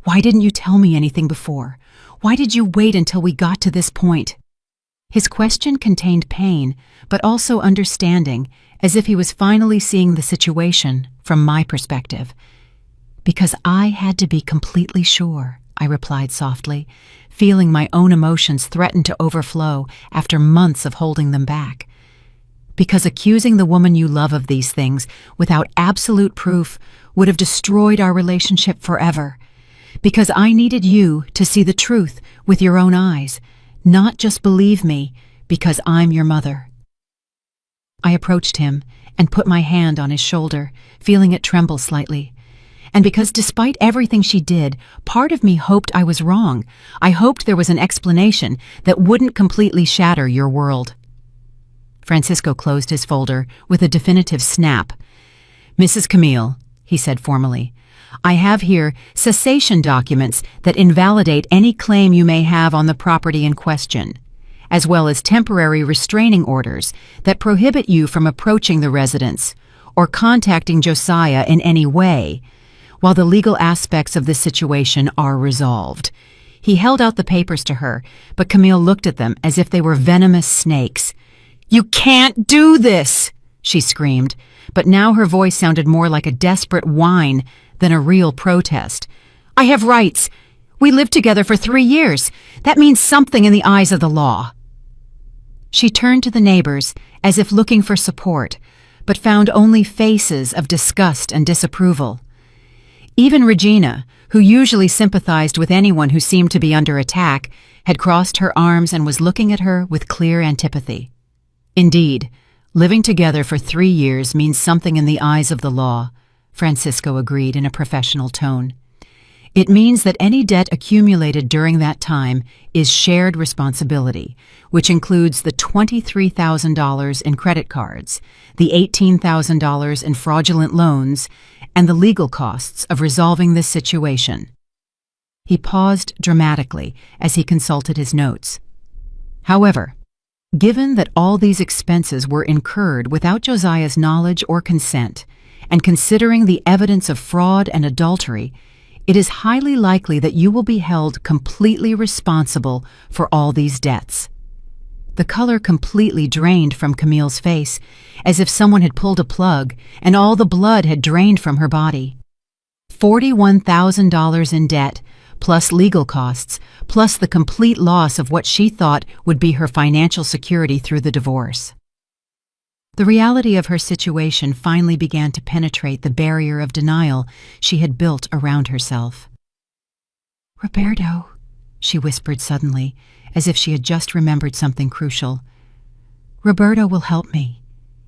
"why didn't you tell me anything before? Why did you wait until we got to this point?" His question contained pain, but also understanding, as if he was finally seeing the situation from my perspective. "Because I had to be completely sure," I replied softly, feeling my own emotions threaten to overflow after months of holding them back. "Because accusing the woman you love of these things without absolute proof would have destroyed our relationship forever. Because I needed you to see the truth with your own eyes, not just believe me because I'm your mother." I approached him and put my hand on his shoulder, feeling it tremble slightly. And because despite everything she did, part of me hoped I was wrong. I hoped there was an explanation that wouldn't completely shatter your world. Francisco closed his folder with a definitive snap. "Mrs. Camille," he said formally, "I have here cessation documents that invalidate any claim you may have on the property in question, as well as temporary restraining orders that prohibit you from approaching the residence or contacting Josiah in any way, while the legal aspects of this situation are resolved." He held out the papers to her, but Camille looked at them as if they were venomous snakes. "You can't do this!" she screamed, but now her voice sounded more like a desperate whine than a real protest. "I have rights. We lived together for 3 years. That means something in the eyes of the law." She turned to the neighbors as if looking for support, but found only faces of disgust and disapproval. Even Regina, who usually sympathized with anyone who seemed to be under attack, had crossed her arms and was looking at her with clear antipathy. "Indeed, living together for 3 years means something in the eyes of the law," Francisco agreed in a professional tone. "It means that any debt accumulated during that time is shared responsibility, which includes the $23,000 in credit cards, the $18,000 in fraudulent loans, and the legal costs of resolving this situation." He paused dramatically as he consulted his notes. "However, given that all these expenses were incurred without Josiah's knowledge or consent, and considering the evidence of fraud and adultery, it is highly likely that you will be held completely responsible for all these debts." The color completely drained from Camille's face, as if someone had pulled a plug and all the blood had drained from her body. $41,000 in debt, plus legal costs, plus the complete loss of what she thought would be her financial security through the divorce. The reality of her situation finally began to penetrate the barrier of denial she had built around herself. "Roberto," she whispered suddenly, as if she had just remembered something crucial. "Roberto will help me.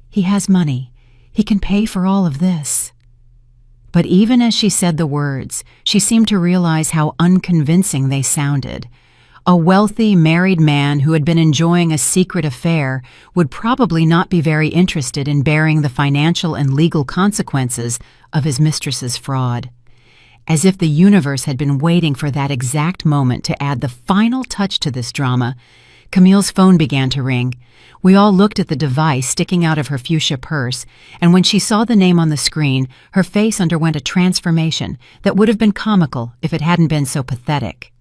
He has money. He can pay for all of this." But even as she said the words, she seemed to realize how unconvincing they sounded. A wealthy, married man who had been enjoying a secret affair would probably not be very interested in bearing the financial and legal consequences of his mistress's fraud. As if the universe had been waiting for that exact moment to add the final touch to this drama, Camille's phone began to ring. We all looked at the device sticking out of her fuchsia purse, and when she saw the name on the screen, her face underwent a transformation that would have been comical if it hadn't been so pathetic.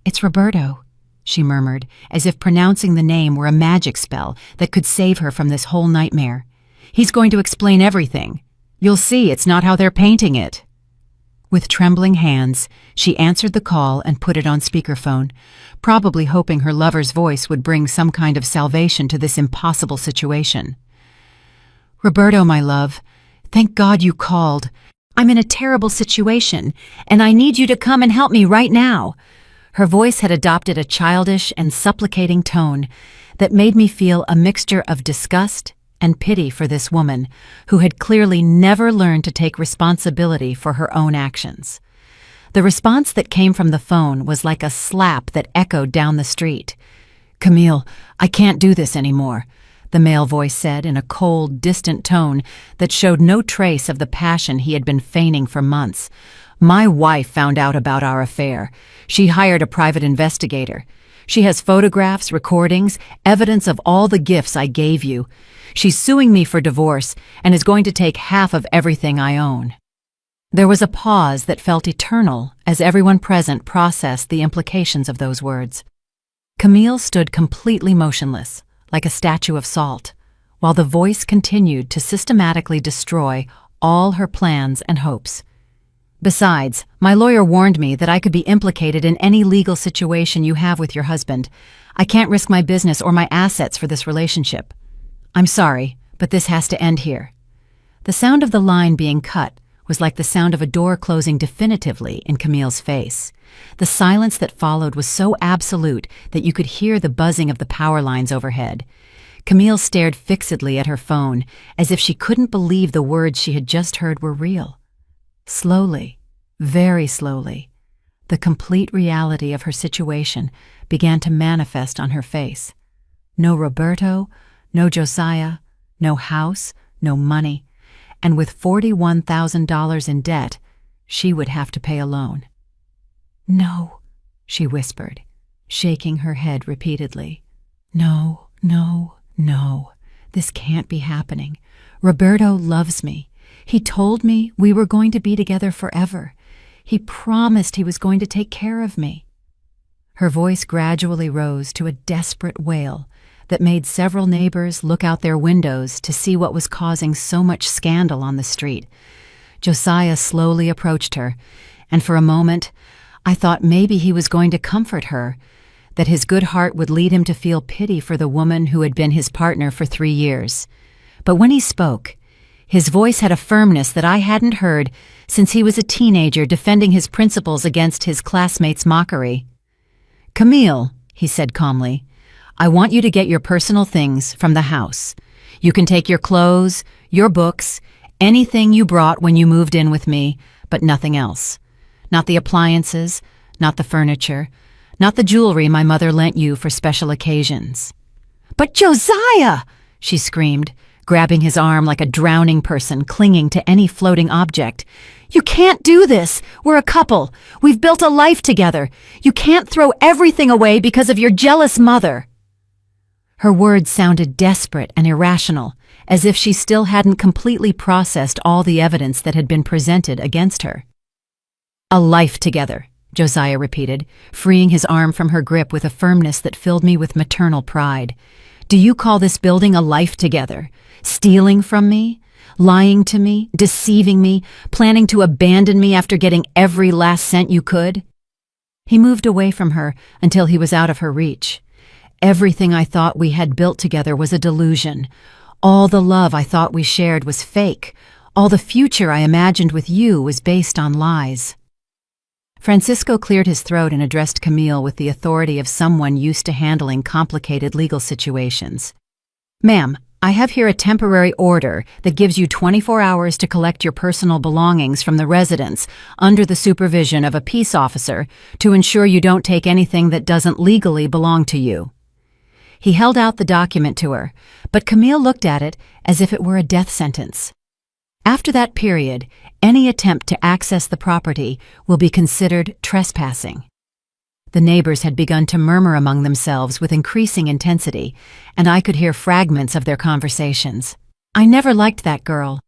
"It's Roberto," she murmured, as if pronouncing the name were a magic spell that could save her from this whole nightmare. "He's going to explain everything. You'll see it's not how they're painting it." With trembling hands, she answered the call and put it on speakerphone, probably hoping her lover's voice would bring some kind of salvation to this impossible situation. "Roberto, my love, thank God you called. I'm in a terrible situation, and I need you to come and help me right now." Her voice had adopted a childish and supplicating tone that made me feel a mixture of disgust and pity for this woman, who had clearly never learned to take responsibility for her own actions. The response that came from the phone was like a slap that echoed down the street. "Camille, I can't do this anymore. the male voice said in a cold, distant tone that showed no trace of the passion he had been feigning for months. My wife found out about our affair. She hired a private investigator. She has photographs, recordings, evidence of all the gifts I gave you. She's suing me for divorce and is going to take half of everything I own. There was a pause that felt eternal as everyone present processed the implications of those words. Camille stood completely motionless, like a statue of salt, while the voice continued to systematically destroy all her plans and hopes. Besides, my lawyer warned me that I could be implicated in any legal situation you have with your husband. I can't risk my business or my assets for this relationship. I'm sorry, but this has to end here. The sound of the line being cut was like the sound of a door closing definitively in Camille's face. The silence that followed was so absolute that you could hear the buzzing of the power lines overhead. Camille stared fixedly at her phone, as if she couldn't believe the words she had just heard were real. Slowly, very slowly, the complete reality of her situation began to manifest on her face. No Roberto, no Josiah, no house, no money, and with $41,000 in debt, she would have to pay a loan. "No," she whispered, shaking her head repeatedly. "No, no, no. This can't be happening. Roberto loves me. He told me we were going to be together forever. He promised he was going to take care of me." Her voice gradually rose to a desperate wail that made several neighbors look out their windows to see what was causing so much scandal on the street. Josiah slowly approached her, and for a moment, I thought maybe he was going to comfort her, that his good heart would lead him to feel pity for the woman who had been his partner for 3 years. But when he spoke, his voice had a firmness that I hadn't heard since he was a teenager defending his principles against his classmates' mockery. "Camille," he said calmly, "I want you to get your personal things from the house. You can take your clothes, your books, anything you brought when you moved in with me, but nothing else. Not the appliances, not the furniture, not the jewelry my mother lent you for special occasions." "But Josiah!" she screamed, grabbing his arm like a drowning person clinging to any floating object. "You can't do this. We're a couple. We've built a life together. You can't throw everything away because of your jealous mother." Her words sounded desperate and irrational, as if she still hadn't completely processed all the evidence that had been presented against her. "A life together," Josiah repeated, freeing his arm from her grip with a firmness that filled me with maternal pride. "Do you call this building a life together? Stealing from me? Lying to me? Deceiving me? Planning to abandon me after getting every last cent you could?" He moved away from her until he was out of her reach. "Everything I thought we had built together was a delusion. All the love I thought we shared was fake. All the future I imagined with you was based on lies." Francisco cleared his throat and addressed Camille with the authority of someone used to handling complicated legal situations. "Ma'am, I have here a temporary order that gives you 24 hours to collect your personal belongings from the residence under the supervision of a peace officer to ensure you don't take anything that doesn't legally belong to you." He held out the document to her, but Camille looked at it as if it were a death sentence. After that period, any attempt to access the property will be considered trespassing. The neighbors had begun to murmur among themselves with increasing intensity, and I could hear fragments of their conversations. "I never liked that girl.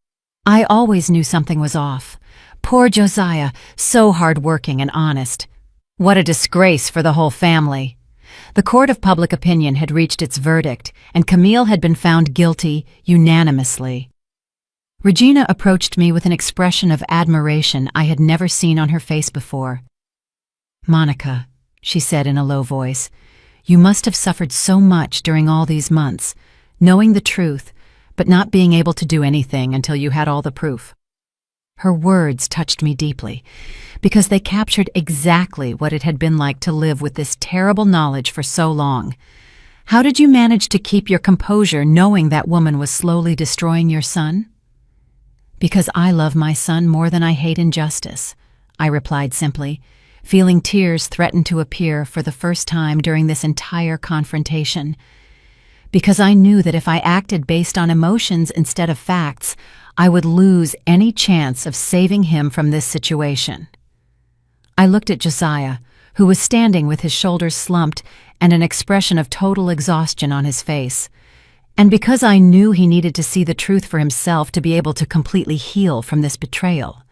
I always knew something was off. Poor Josiah, so hard-working and honest. What a disgrace for the whole family." The court of public opinion had reached its verdict, and Camille had been found guilty unanimously. Regina approached me with an expression of admiration I had never seen on her face before. "Monica," she said in a low voice, "you must have suffered so much during all these months, knowing the truth, but not being able to do anything until you had all the proof." Her words touched me deeply, because they captured exactly what it had been like to live with this terrible knowledge for so long. "How did you manage to keep your composure knowing that woman was slowly destroying your son?" "Because I love my son more than I hate injustice," I replied simply, feeling tears threaten to appear for the first time during this entire confrontation. because I knew that if I acted based on emotions instead of facts, I would lose any chance of saving him from this situation. I looked at Josiah, who was standing with his shoulders slumped and an expression of total exhaustion on his face. And because I knew he needed to see the truth for himself to be able to completely heal from this betrayal,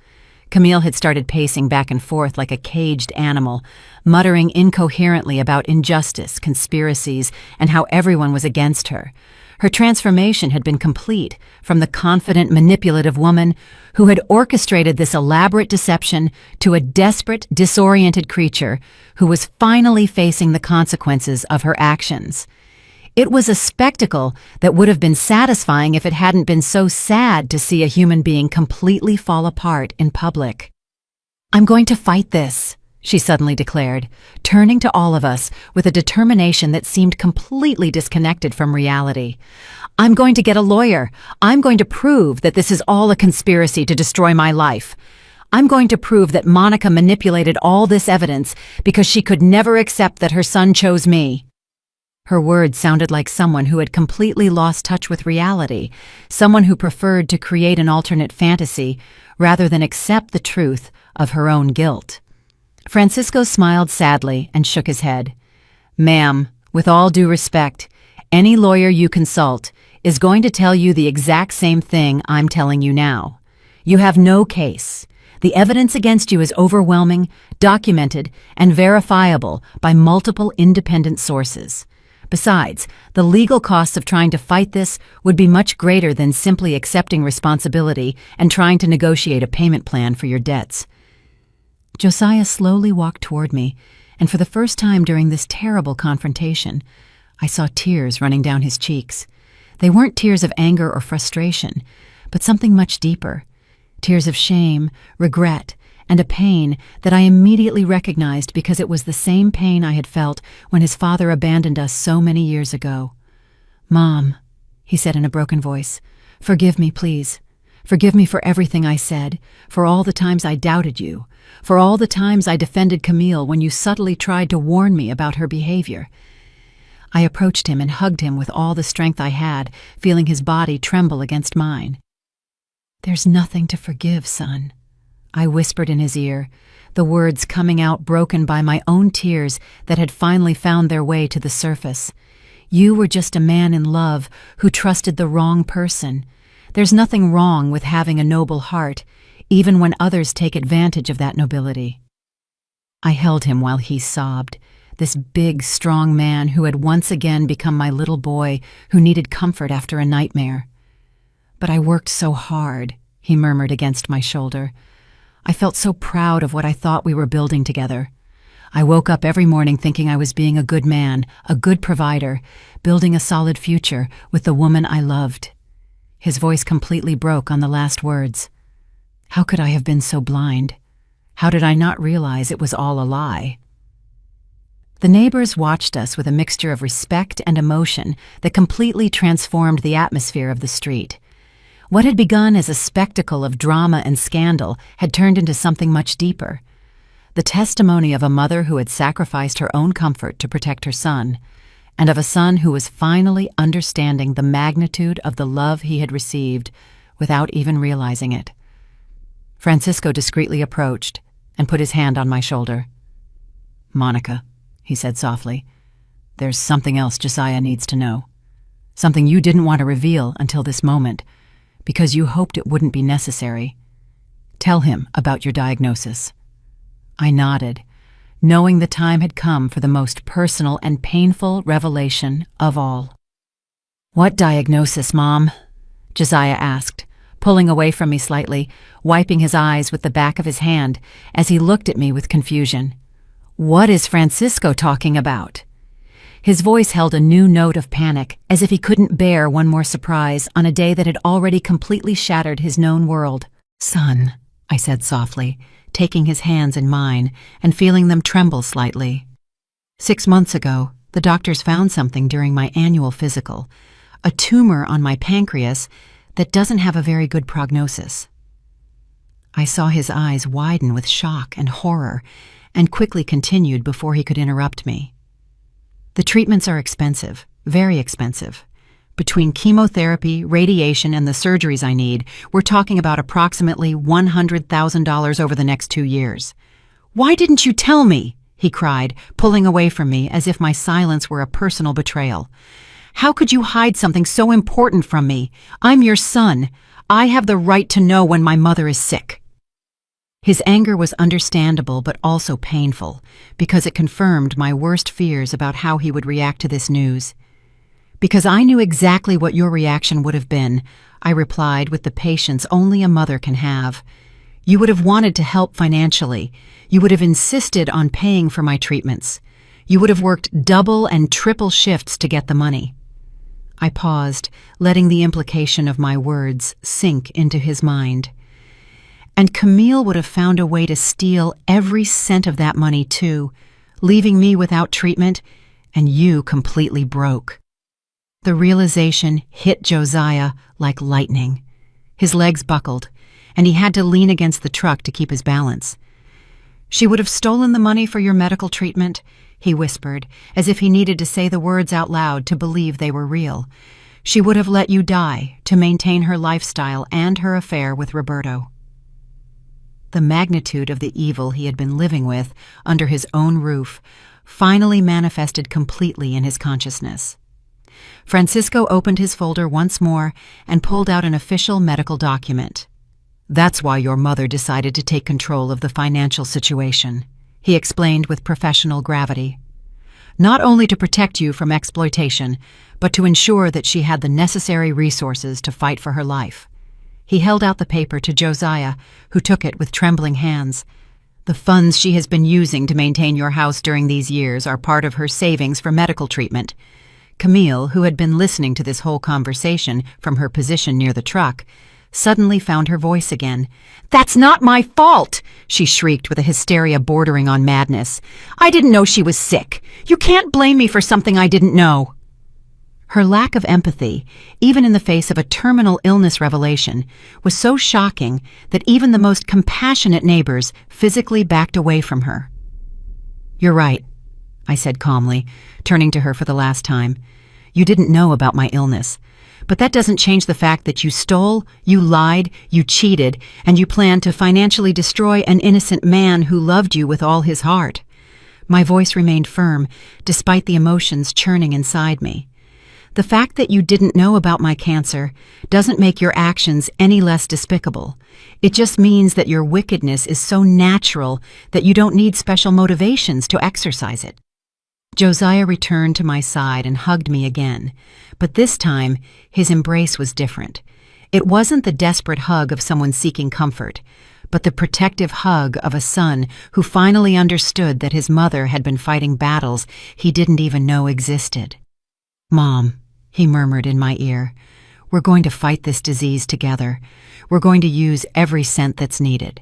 Camille had started pacing back and forth like a caged animal, muttering incoherently about injustice, conspiracies, and how everyone was against her. Her transformation had been complete from the confident, manipulative woman who had orchestrated this elaborate deception to a desperate, disoriented creature who was finally facing the consequences of her actions. It was a spectacle that would have been satisfying if it hadn't been so sad to see a human being completely fall apart in public. "I'm going to fight this," she suddenly declared, turning to all of us with a determination that seemed completely disconnected from reality. "I'm going to get a lawyer. I'm going to prove that this is all a conspiracy to destroy my life. I'm going to prove that Monica manipulated all this evidence because she could never accept that her son chose me." Her words sounded like someone who had completely lost touch with reality, someone who preferred to create an alternate fantasy rather than accept the truth of her own guilt. Francisco smiled sadly and shook his head. "Ma'am, with all due respect, any lawyer you consult is going to tell you the exact same thing I'm telling you now. You have no case. The evidence against you is overwhelming, documented, and verifiable by multiple independent sources. Besides, the legal costs of trying to fight this would be much greater than simply accepting responsibility and trying to negotiate a payment plan for your debts." Josiah slowly walked toward me, and for the first time during this terrible confrontation, I saw tears running down his cheeks. They weren't tears of anger or frustration, but something much deeper. Tears of shame, regret, and a pain that I immediately recognized because it was the same pain I had felt when his father abandoned us so many years ago. "Mom," he said in a broken voice, "forgive me, please. Forgive me for everything I said, for all the times I doubted you, for all the times I defended Camille when you subtly tried to warn me about her behavior." I approached him and hugged him with all the strength I had, feeling his body tremble against mine. "There's nothing to forgive, son," I whispered in his ear, the words coming out broken by my own tears that had finally found their way to the surface. "You were just a man in love who trusted the wrong person. There's nothing wrong with having a noble heart, even when others take advantage of that nobility." I held him while he sobbed, this big, strong man who had once again become my little boy who needed comfort after a nightmare. "But I worked so hard," he murmured against my shoulder. "I felt so proud of what I thought we were building together. I woke up every morning thinking I was being a good man, a good provider, building a solid future with the woman I loved." His voice completely broke on the last words. How could I have been so blind? How did I not realize it was all a lie? The neighbors watched us with a mixture of respect and emotion that completely transformed the atmosphere of the street. What had begun as a spectacle of drama and scandal had turned into something much deeper. The testimony of a mother who had sacrificed her own comfort to protect her son, and of a son who was finally understanding the magnitude of the love he had received without even realizing it. Francisco discreetly approached and put his hand on my shoulder. "Monica," he said softly, "there's something else Josiah needs to know. Something you didn't want to reveal until this moment, because you hoped it wouldn't be necessary. Tell him about your diagnosis." I nodded, knowing the time had come for the most personal and painful revelation of all. "What diagnosis, Mom?" Josiah asked, pulling away from me slightly, wiping his eyes with the back of his hand as he looked at me with confusion. "What is Francisco talking about?" His voice held a new note of panic, as if he couldn't bear one more surprise on a day that had already completely shattered his known world. "Son," I said softly, taking his hands in mine and feeling them tremble slightly. 6 months ago, the doctors found something during my annual physical, a tumor on my pancreas that doesn't have a very good prognosis. I saw his eyes widen with shock and horror, and quickly continued before he could interrupt me. "The treatments are expensive, very expensive. Between chemotherapy, radiation, and the surgeries I need, we're talking about approximately $100,000 over the next 2 years. Why didn't you tell me? He cried, pulling away from me as if my silence were a personal betrayal. How could you hide something so important from me? I'm your son. I have the right to know when my mother is sick. His anger was understandable but also painful, because it confirmed my worst fears about how he would react to this news. Because I knew exactly what your reaction would have been, I replied with the patience only a mother can have. You would have wanted to help financially. You would have insisted on paying for my treatments. You would have worked double and triple shifts to get the money. I paused, letting the implication of my words sink into his mind. And Camille would have found a way to steal every cent of that money too, leaving me without treatment and you completely broke. The realization hit Josiah like lightning. His legs buckled, and he had to lean against the truck to keep his balance. She would have stolen the money for your medical treatment, he whispered, as if he needed to say the words out loud to believe they were real. She would have let you die to maintain her lifestyle and her affair with Roberto. The magnitude of the evil he had been living with under his own roof finally manifested completely in his consciousness. Francisco opened his folder once more and pulled out an official medical document. That's why your mother decided to take control of the financial situation, he explained with professional gravity. Not only to protect you from exploitation, but to ensure that she had the necessary resources to fight for her life. He held out the paper to Josiah, who took it with trembling hands. The funds she has been using to maintain your house during these years are part of her savings for medical treatment. Camille, who had been listening to this whole conversation from her position near the truck, suddenly found her voice again. "That's not my fault!" she shrieked with a hysteria bordering on madness. "I didn't know she was sick. You can't blame me for something I didn't know." Her lack of empathy, even in the face of a terminal illness revelation, was so shocking that even the most compassionate neighbors physically backed away from her. "You're right," I said calmly, turning to her for the last time. "You didn't know about my illness. But that doesn't change the fact that you stole, you lied, you cheated, and you planned to financially destroy an innocent man who loved you with all his heart." My voice remained firm, despite the emotions churning inside me. "The fact that you didn't know about my cancer doesn't make your actions any less despicable. It just means that your wickedness is so natural that you don't need special motivations to exercise it." Josiah returned to my side and hugged me again, but this time his embrace was different. It wasn't the desperate hug of someone seeking comfort, but the protective hug of a son who finally understood that his mother had been fighting battles he didn't even know existed. "Mom," he murmured in my ear, "we're going to fight this disease together. We're going to use every cent that's needed.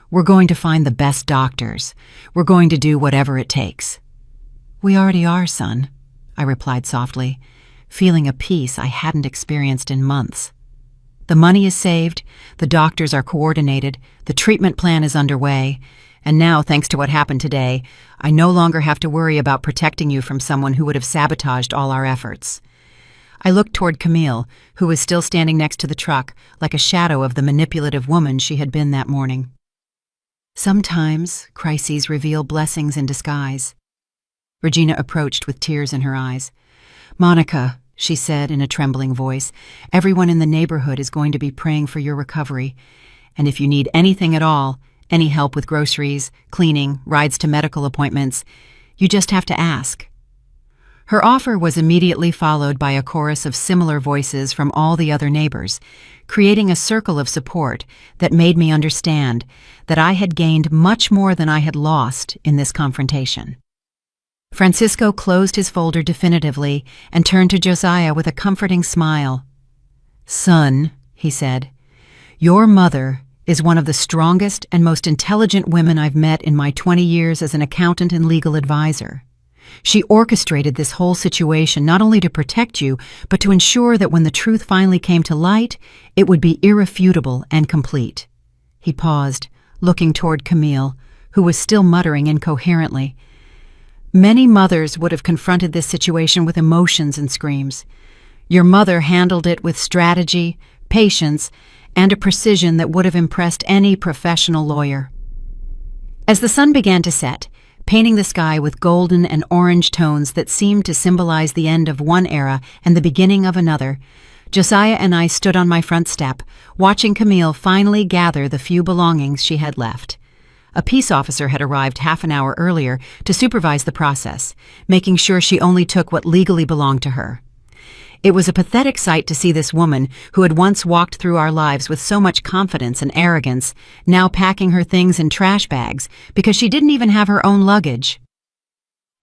We're going to find the best doctors. We're going to do whatever it takes." "We already are, son," I replied softly, feeling a peace I hadn't experienced in months. "The money is saved, the doctors are coordinated, the treatment plan is underway, and now, thanks to what happened today, I no longer have to worry about protecting you from someone who would have sabotaged all our efforts." I looked toward Camille, who was still standing next to the truck, like a shadow of the manipulative woman she had been that morning. Sometimes crises reveal blessings in disguise. Regina approached with tears in her eyes. "Monica," she said in a trembling voice, "everyone in the neighborhood is going to be praying for your recovery. And if you need anything at all, any help with groceries, cleaning, rides to medical appointments, you just have to ask." Her offer was immediately followed by a chorus of similar voices from all the other neighbors, creating a circle of support that made me understand that I had gained much more than I had lost in this confrontation. Francisco closed his folder definitively and turned to Josiah with a comforting smile. "Son," he said, "your mother is one of the strongest and most intelligent women I've met in my 20 years as an accountant and legal advisor. She orchestrated this whole situation not only to protect you, but to ensure that when the truth finally came to light, it would be irrefutable and complete." He paused, looking toward Camille, who was still muttering incoherently. Many mothers would have confronted this situation with emotions and screams. Your mother handled it with strategy, patience, and a precision that would have impressed any professional lawyer. As the sun began to set, painting the sky with golden and orange tones that seemed to symbolize the end of one era and the beginning of another, Josiah and I stood on my front step, watching Camille finally gather the few belongings she had left. A peace officer had arrived half an hour earlier to supervise the process, making sure she only took what legally belonged to her. It was a pathetic sight to see this woman, who had once walked through our lives with so much confidence and arrogance, now packing her things in trash bags because she didn't even have her own luggage.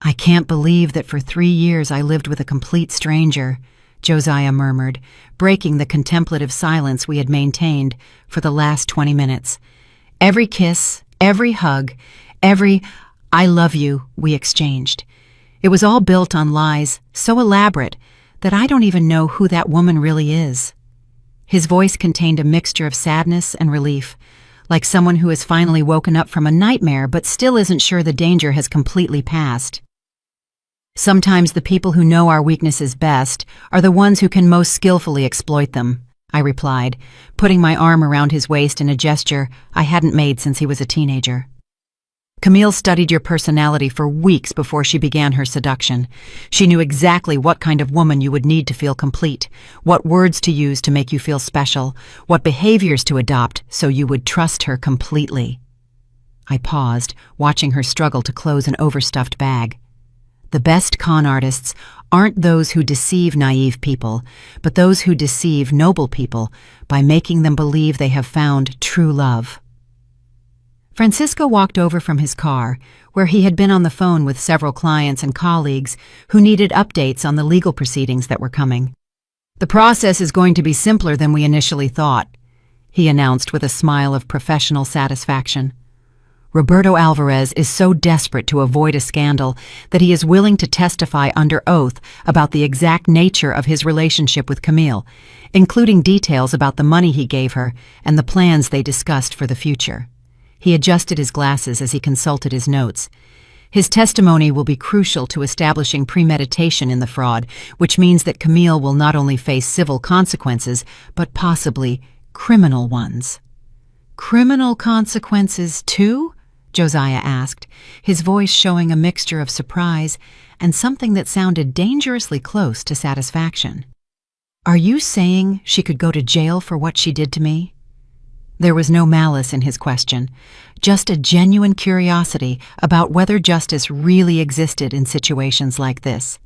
"I can't believe that for 3 years I lived with a complete stranger," Josiah murmured, breaking the contemplative silence we had maintained for the last 20 minutes. Every kiss, every hug, every "I love you" we exchanged. It was all built on lies so elaborate that I don't even know who that woman really is. His voice contained a mixture of sadness and relief, like someone who has finally woken up from a nightmare but still isn't sure the danger has completely passed. "Sometimes the people who know our weaknesses best are the ones who can most skillfully exploit them," I replied, putting my arm around his waist in a gesture I hadn't made since he was a teenager. "Camille studied your personality for weeks before she began her seduction. She knew exactly what kind of woman you would need to feel complete, what words to use to make you feel special, what behaviors to adopt so you would trust her completely." I paused, watching her struggle to close an overstuffed bag. The best con artists aren't those who deceive naive people, but those who deceive noble people by making them believe they have found true love. Francisco walked over from his car, where he had been on the phone with several clients and colleagues who needed updates on the legal proceedings that were coming. "The process is going to be simpler than we initially thought," he announced with a smile of professional satisfaction. "Roberto Alvarez is so desperate to avoid a scandal that he is willing to testify under oath about the exact nature of his relationship with Camille, including details about the money he gave her and the plans they discussed for the future." He adjusted his glasses as he consulted his notes. "His testimony will be crucial to establishing premeditation in the fraud, which means that Camille will not only face civil consequences, but possibly criminal ones." "Criminal consequences, too?" Josiah asked, his voice showing a mixture of surprise and something that sounded dangerously close to satisfaction. "Are you saying she could go to jail for what she did to me?" There was no malice in his question, just a genuine curiosity about whether justice really existed in situations like this.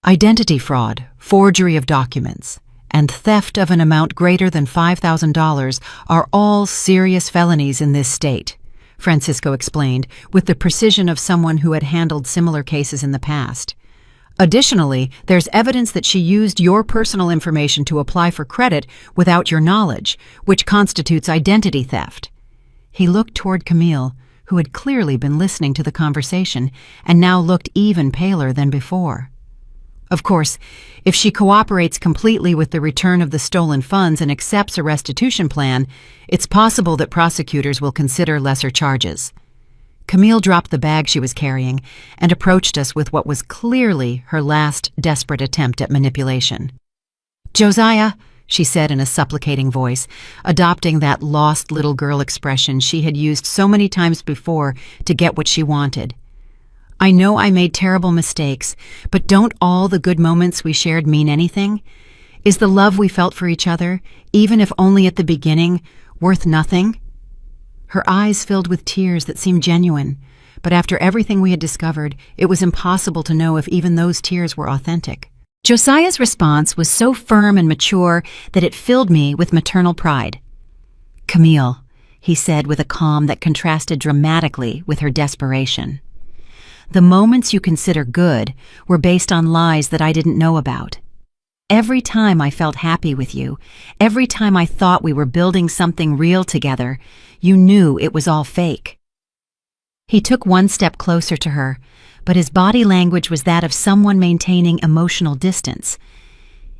Identity fraud, forgery of documents, and theft of an amount greater than $5,000 are all serious felonies in this state, Francisco explained with the precision of someone who had handled similar cases in the past. "Additionally, there's evidence that she used your personal information to apply for credit without your knowledge, which constitutes identity theft." He looked toward Camille, who had clearly been listening to the conversation and now looked even paler than before. "Of course, if she cooperates completely with the return of the stolen funds and accepts a restitution plan, it's possible that prosecutors will consider lesser charges." Camille dropped the bag she was carrying and approached us with what was clearly her last desperate attempt at manipulation. "Josiah," she said in a supplicating voice, adopting that lost little girl expression she had used so many times before to get what she wanted. "I know I made terrible mistakes, but don't all the good moments we shared mean anything? Is the love we felt for each other, even if only at the beginning, worth nothing?" Her eyes filled with tears that seemed genuine, but after everything we had discovered, it was impossible to know if even those tears were authentic. Josiah's response was so firm and mature that it filled me with maternal pride. "Camille," he said with a calm that contrasted dramatically with her desperation, "the moments you consider good were based on lies that I didn't know about. Every time I felt happy with you, every time I thought we were building something real together, you knew it was all fake." He took one step closer to her, but his body language was that of someone maintaining emotional distance.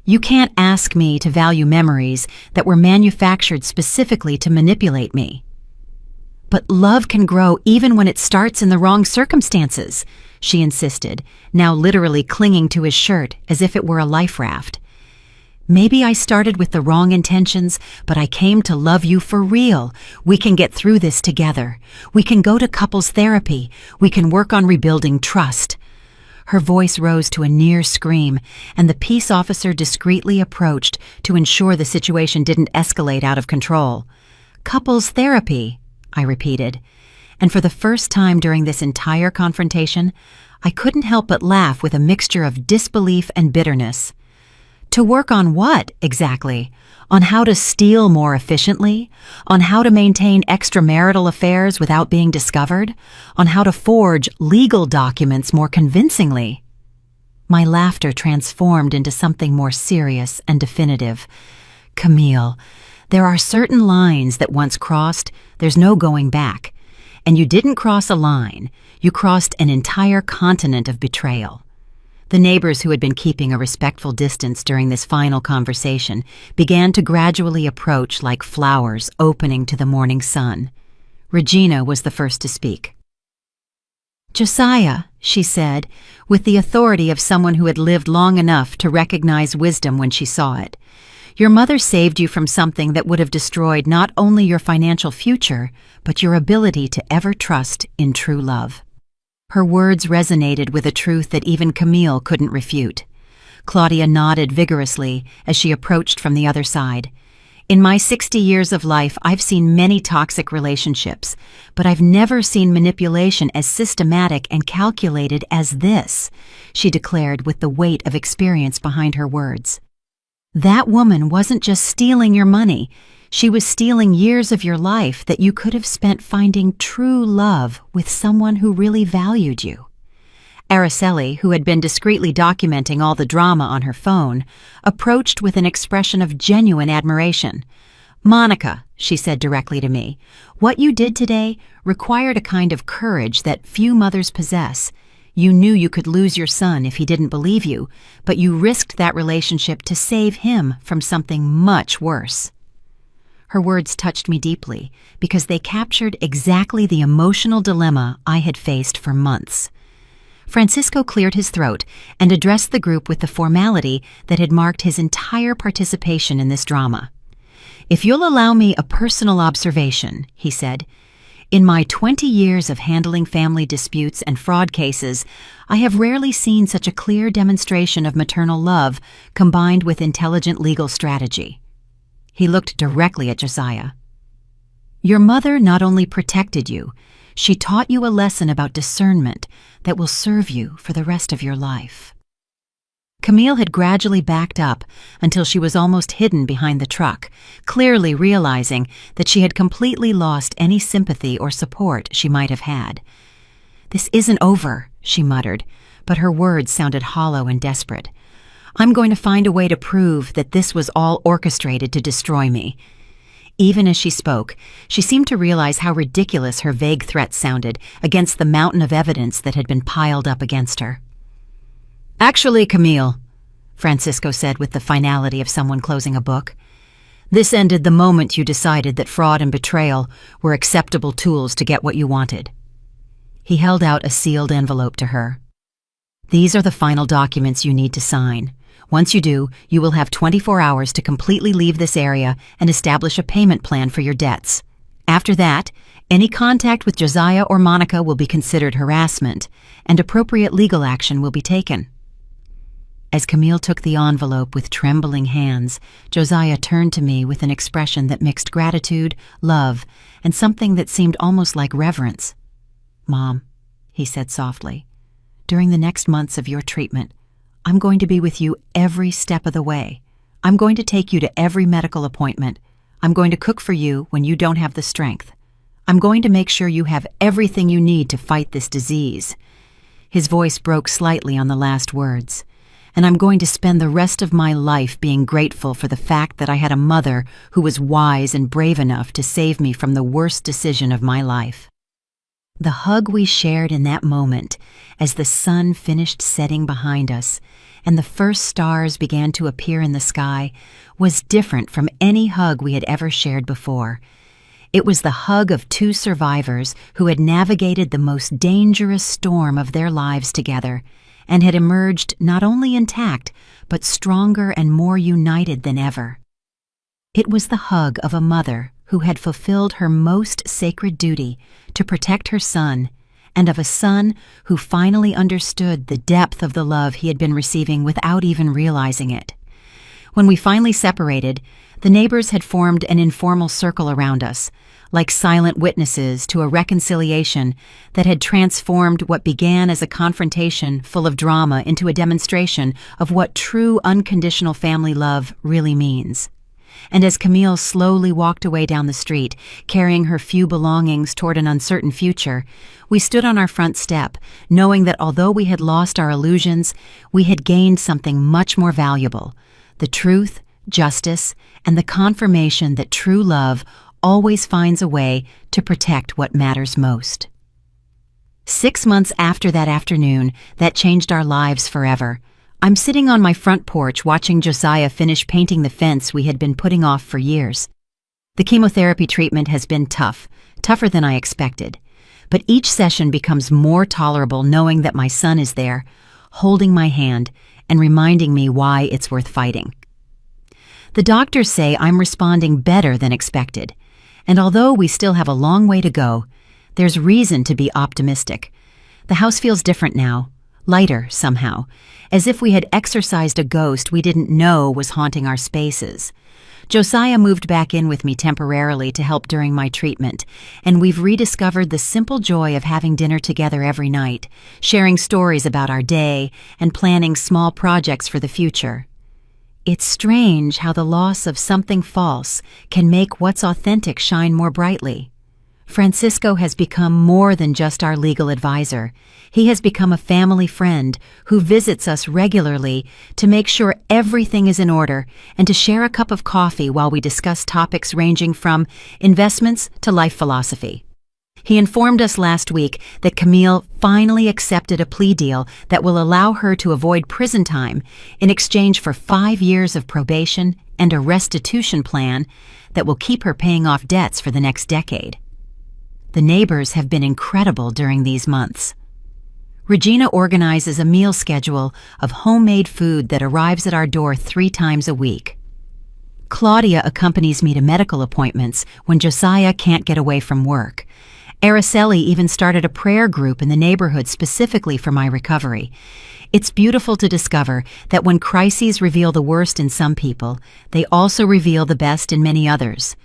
"You can't ask me to value memories that were manufactured specifically to manipulate me." "But love can grow even when it starts in the wrong circumstances," she insisted, now literally clinging to his shirt as if it were a life raft. Maybe I started with the wrong intentions, but I came to love you for real. We can get through this together. We can go to couples therapy. We can work on rebuilding trust." Her voice rose to a near scream, and the peace officer discreetly approached to ensure the situation didn't escalate out of control. "Couples therapy," I repeated. And for the first time during this entire confrontation, I couldn't help but laugh with a mixture of disbelief and bitterness. To work on what, exactly? On how to steal more efficiently? On how to maintain extramarital affairs without being discovered? On how to forge legal documents more convincingly? My laughter transformed into something more serious and definitive. "Camille, there are certain lines that once crossed, there's no going back. And you didn't cross a line, you crossed an entire continent of betrayal." The neighbors who had been keeping a respectful distance during this final conversation began to gradually approach like flowers opening to the morning sun. Regina was the first to speak. "Josiah," she said, with the authority of someone who had lived long enough to recognize wisdom when she saw it, "your mother saved you from something that would have destroyed not only your financial future, but your ability to ever trust in true love." Her words resonated with a truth that even Camille couldn't refute. Claudia nodded vigorously as she approached from the other side. "In my 60 years of life, I've seen many toxic relationships, but I've never seen manipulation as systematic and calculated as this," she declared with the weight of experience behind her words. "That woman wasn't just stealing your money. She was stealing years of your life that you could have spent finding true love with someone who really valued you." Araceli, who had been discreetly documenting all the drama on her phone, approached with an expression of genuine admiration. "Monica," she said directly to me, "what you did today required a kind of courage that few mothers possess. You knew you could lose your son if he didn't believe you, but you risked that relationship to save him from something much worse." Her words touched me deeply because they captured exactly the emotional dilemma I had faced for months. Francisco cleared his throat and addressed the group with the formality that had marked his entire participation in this drama. "If you'll allow me a personal observation," he said, "in my 20 years of handling family disputes and fraud cases, I have rarely seen such a clear demonstration of maternal love combined with intelligent legal strategy." He looked directly at Josiah. "Your mother not only protected you, she taught you a lesson about discernment that will serve you for the rest of your life." Camille had gradually backed up until she was almost hidden behind the truck, clearly realizing that she had completely lost any sympathy or support she might have had. "This isn't over," she muttered, but her words sounded hollow and desperate. "I'm going to find a way to prove that this was all orchestrated to destroy me." Even as she spoke, she seemed to realize how ridiculous her vague threats sounded against the mountain of evidence that had been piled up against her. "Actually, Camille," Francisco said with the finality of someone closing a book, "this ended the moment you decided that fraud and betrayal were acceptable tools to get what you wanted." He held out a sealed envelope to her. "These are the final documents you need to sign. Once you do, you will have 24 hours to completely leave this area and establish a payment plan for your debts. After that, any contact with Josiah or Monica will be considered harassment, and appropriate legal action will be taken." As Camille took the envelope with trembling hands, Josiah turned to me with an expression that mixed gratitude, love, and something that seemed almost like reverence. "Mom," he said softly, "during the next months of your treatment, I'm going to be with you every step of the way. I'm going to take you to every medical appointment. I'm going to cook for you when you don't have the strength. I'm going to make sure you have everything you need to fight this disease." His voice broke slightly on the last words. "And I'm going to spend the rest of my life being grateful for the fact that I had a mother who was wise and brave enough to save me from the worst decision of my life." The hug we shared in that moment, as the sun finished setting behind us and the first stars began to appear in the sky, was different from any hug we had ever shared before. It was the hug of two survivors who had navigated the most dangerous storm of their lives together and had emerged not only intact, but stronger and more united than ever. It was the hug of a mother who had fulfilled her most sacred duty to protect her son, and of a son who finally understood the depth of the love he had been receiving without even realizing it. When we finally separated, the neighbors had formed an informal circle around us, like silent witnesses to a reconciliation that had transformed what began as a confrontation full of drama into a demonstration of what true unconditional family love really means. And as Camille slowly walked away down the street, carrying her few belongings toward an uncertain future, we stood on our front step, knowing that although we had lost our illusions, we had gained something much more valuable: the truth, justice, and the confirmation that true love always finds a way to protect what matters most. 6 months after that afternoon that changed our lives forever, I'm sitting on my front porch watching Josiah finish painting the fence we had been putting off for years. The chemotherapy treatment has been tougher than I expected, but each session becomes more tolerable knowing that my son is there, holding my hand and reminding me why it's worth fighting. The doctors say I'm responding better than expected, and although we still have a long way to go, there's reason to be optimistic. The house feels different now, lighter somehow, as if we had exorcised a ghost we didn't know was haunting our spaces. Josiah moved back in with me temporarily to help during my treatment, and we've rediscovered the simple joy of having dinner together every night, sharing stories about our day, and planning small projects for the future. It's strange how the loss of something false can make what's authentic shine more brightly. Francisco has become more than just our legal advisor. He has become a family friend who visits us regularly to make sure everything is in order and to share a cup of coffee while we discuss topics ranging from investments to life philosophy. He informed us last week that Camille finally accepted a plea deal that will allow her to avoid prison time in exchange for 5 years of probation and a restitution plan that will keep her paying off debts for the next decade. The neighbors have been incredible during these months. Regina organizes a meal schedule of homemade food that arrives at our door 3 times a week. Claudia accompanies me to medical appointments when Josiah can't get away from work. Araceli even started a prayer group in the neighborhood specifically for my recovery. It's beautiful to discover that when crises reveal the worst in some people, they also reveal the best in many others.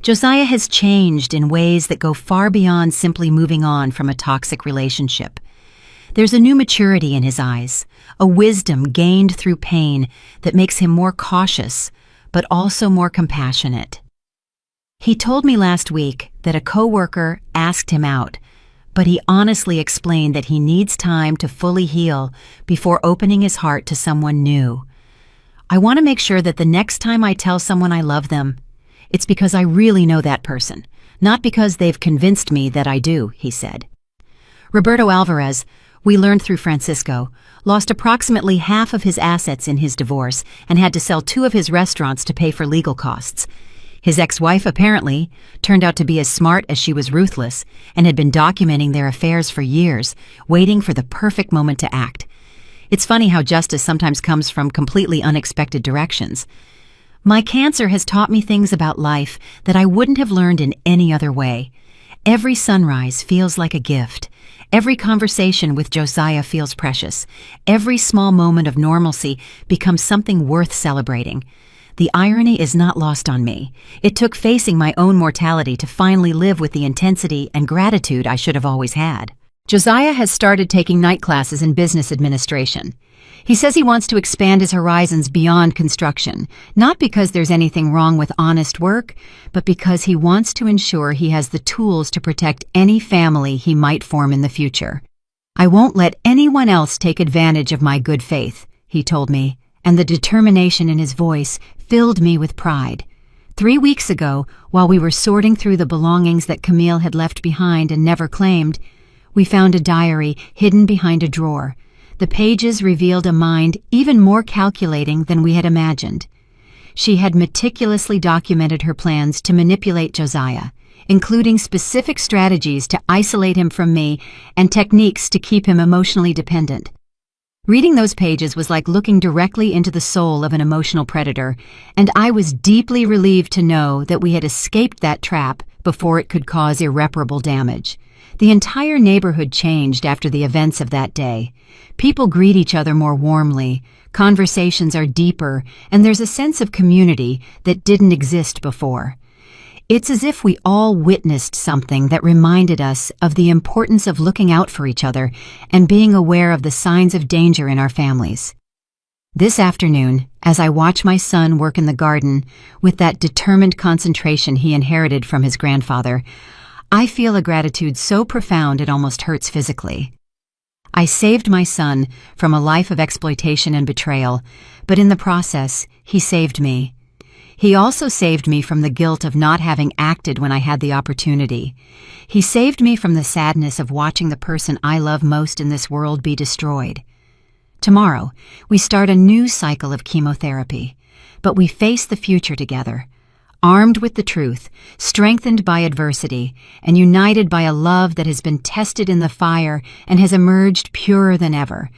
Josiah has changed in ways that go far beyond simply moving on from a toxic relationship. There's a new maturity in his eyes, a wisdom gained through pain that makes him more cautious, but also more compassionate. He told me last week that a coworker asked him out, but he honestly explained that he needs time to fully heal before opening his heart to someone new. I want to make sure that the next time I tell someone I love them, it's because I really know that person, not because they've convinced me that I do, he said. Roberto Alvarez, we learned through Francisco, lost approximately half of his assets in his divorce and had to sell 2 of his restaurants to pay for legal costs. His ex-wife, apparently, turned out to be as smart as she was ruthless and had been documenting their affairs for years, waiting for the perfect moment to act. It's funny how justice sometimes comes from completely unexpected directions. My cancer has taught me things about life that I wouldn't have learned in any other way. Every sunrise feels like a gift. Every conversation with Josiah feels precious. Every small moment of normalcy becomes something worth celebrating. The irony is not lost on me. It took facing my own mortality to finally live with the intensity and gratitude I should have always had. Josiah has started taking night classes in business administration. He says he wants to expand his horizons beyond construction, not because there's anything wrong with honest work, but because he wants to ensure he has the tools to protect any family he might form in the future. I won't let anyone else take advantage of my good faith, he told me, and the determination in his voice filled me with pride. 3 weeks ago, while we were sorting through the belongings that Camille had left behind and never claimed, we found a diary hidden behind a drawer. The pages revealed a mind even more calculating than we had imagined. She had meticulously documented her plans to manipulate Josiah, including specific strategies to isolate him from me and techniques to keep him emotionally dependent. Reading those pages was like looking directly into the soul of an emotional predator, and I was deeply relieved to know that we had escaped that trap before it could cause irreparable damage. The entire neighborhood changed after the events of that day. People greet each other more warmly, conversations are deeper, and there's a sense of community that didn't exist before. It's as if we all witnessed something that reminded us of the importance of looking out for each other and being aware of the signs of danger in our families. This afternoon, as I watch my son work in the garden with that determined concentration he inherited from his grandfather, I feel a gratitude so profound it almost hurts physically. I saved my son from a life of exploitation and betrayal, but in the process, he saved me. He also saved me from the guilt of not having acted when I had the opportunity. He saved me from the sadness of watching the person I love most in this world be destroyed. Tomorrow, we start a new cycle of chemotherapy, but we face the future together, armed with the truth, strengthened by adversity, and united by a love that has been tested in the fire and has emerged purer than ever.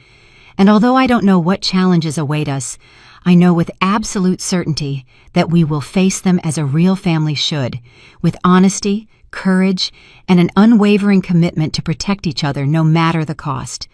And although I don't know what challenges await us, I know with absolute certainty that we will face them as a real family should, with honesty, courage, and an unwavering commitment to protect each other no matter the cost.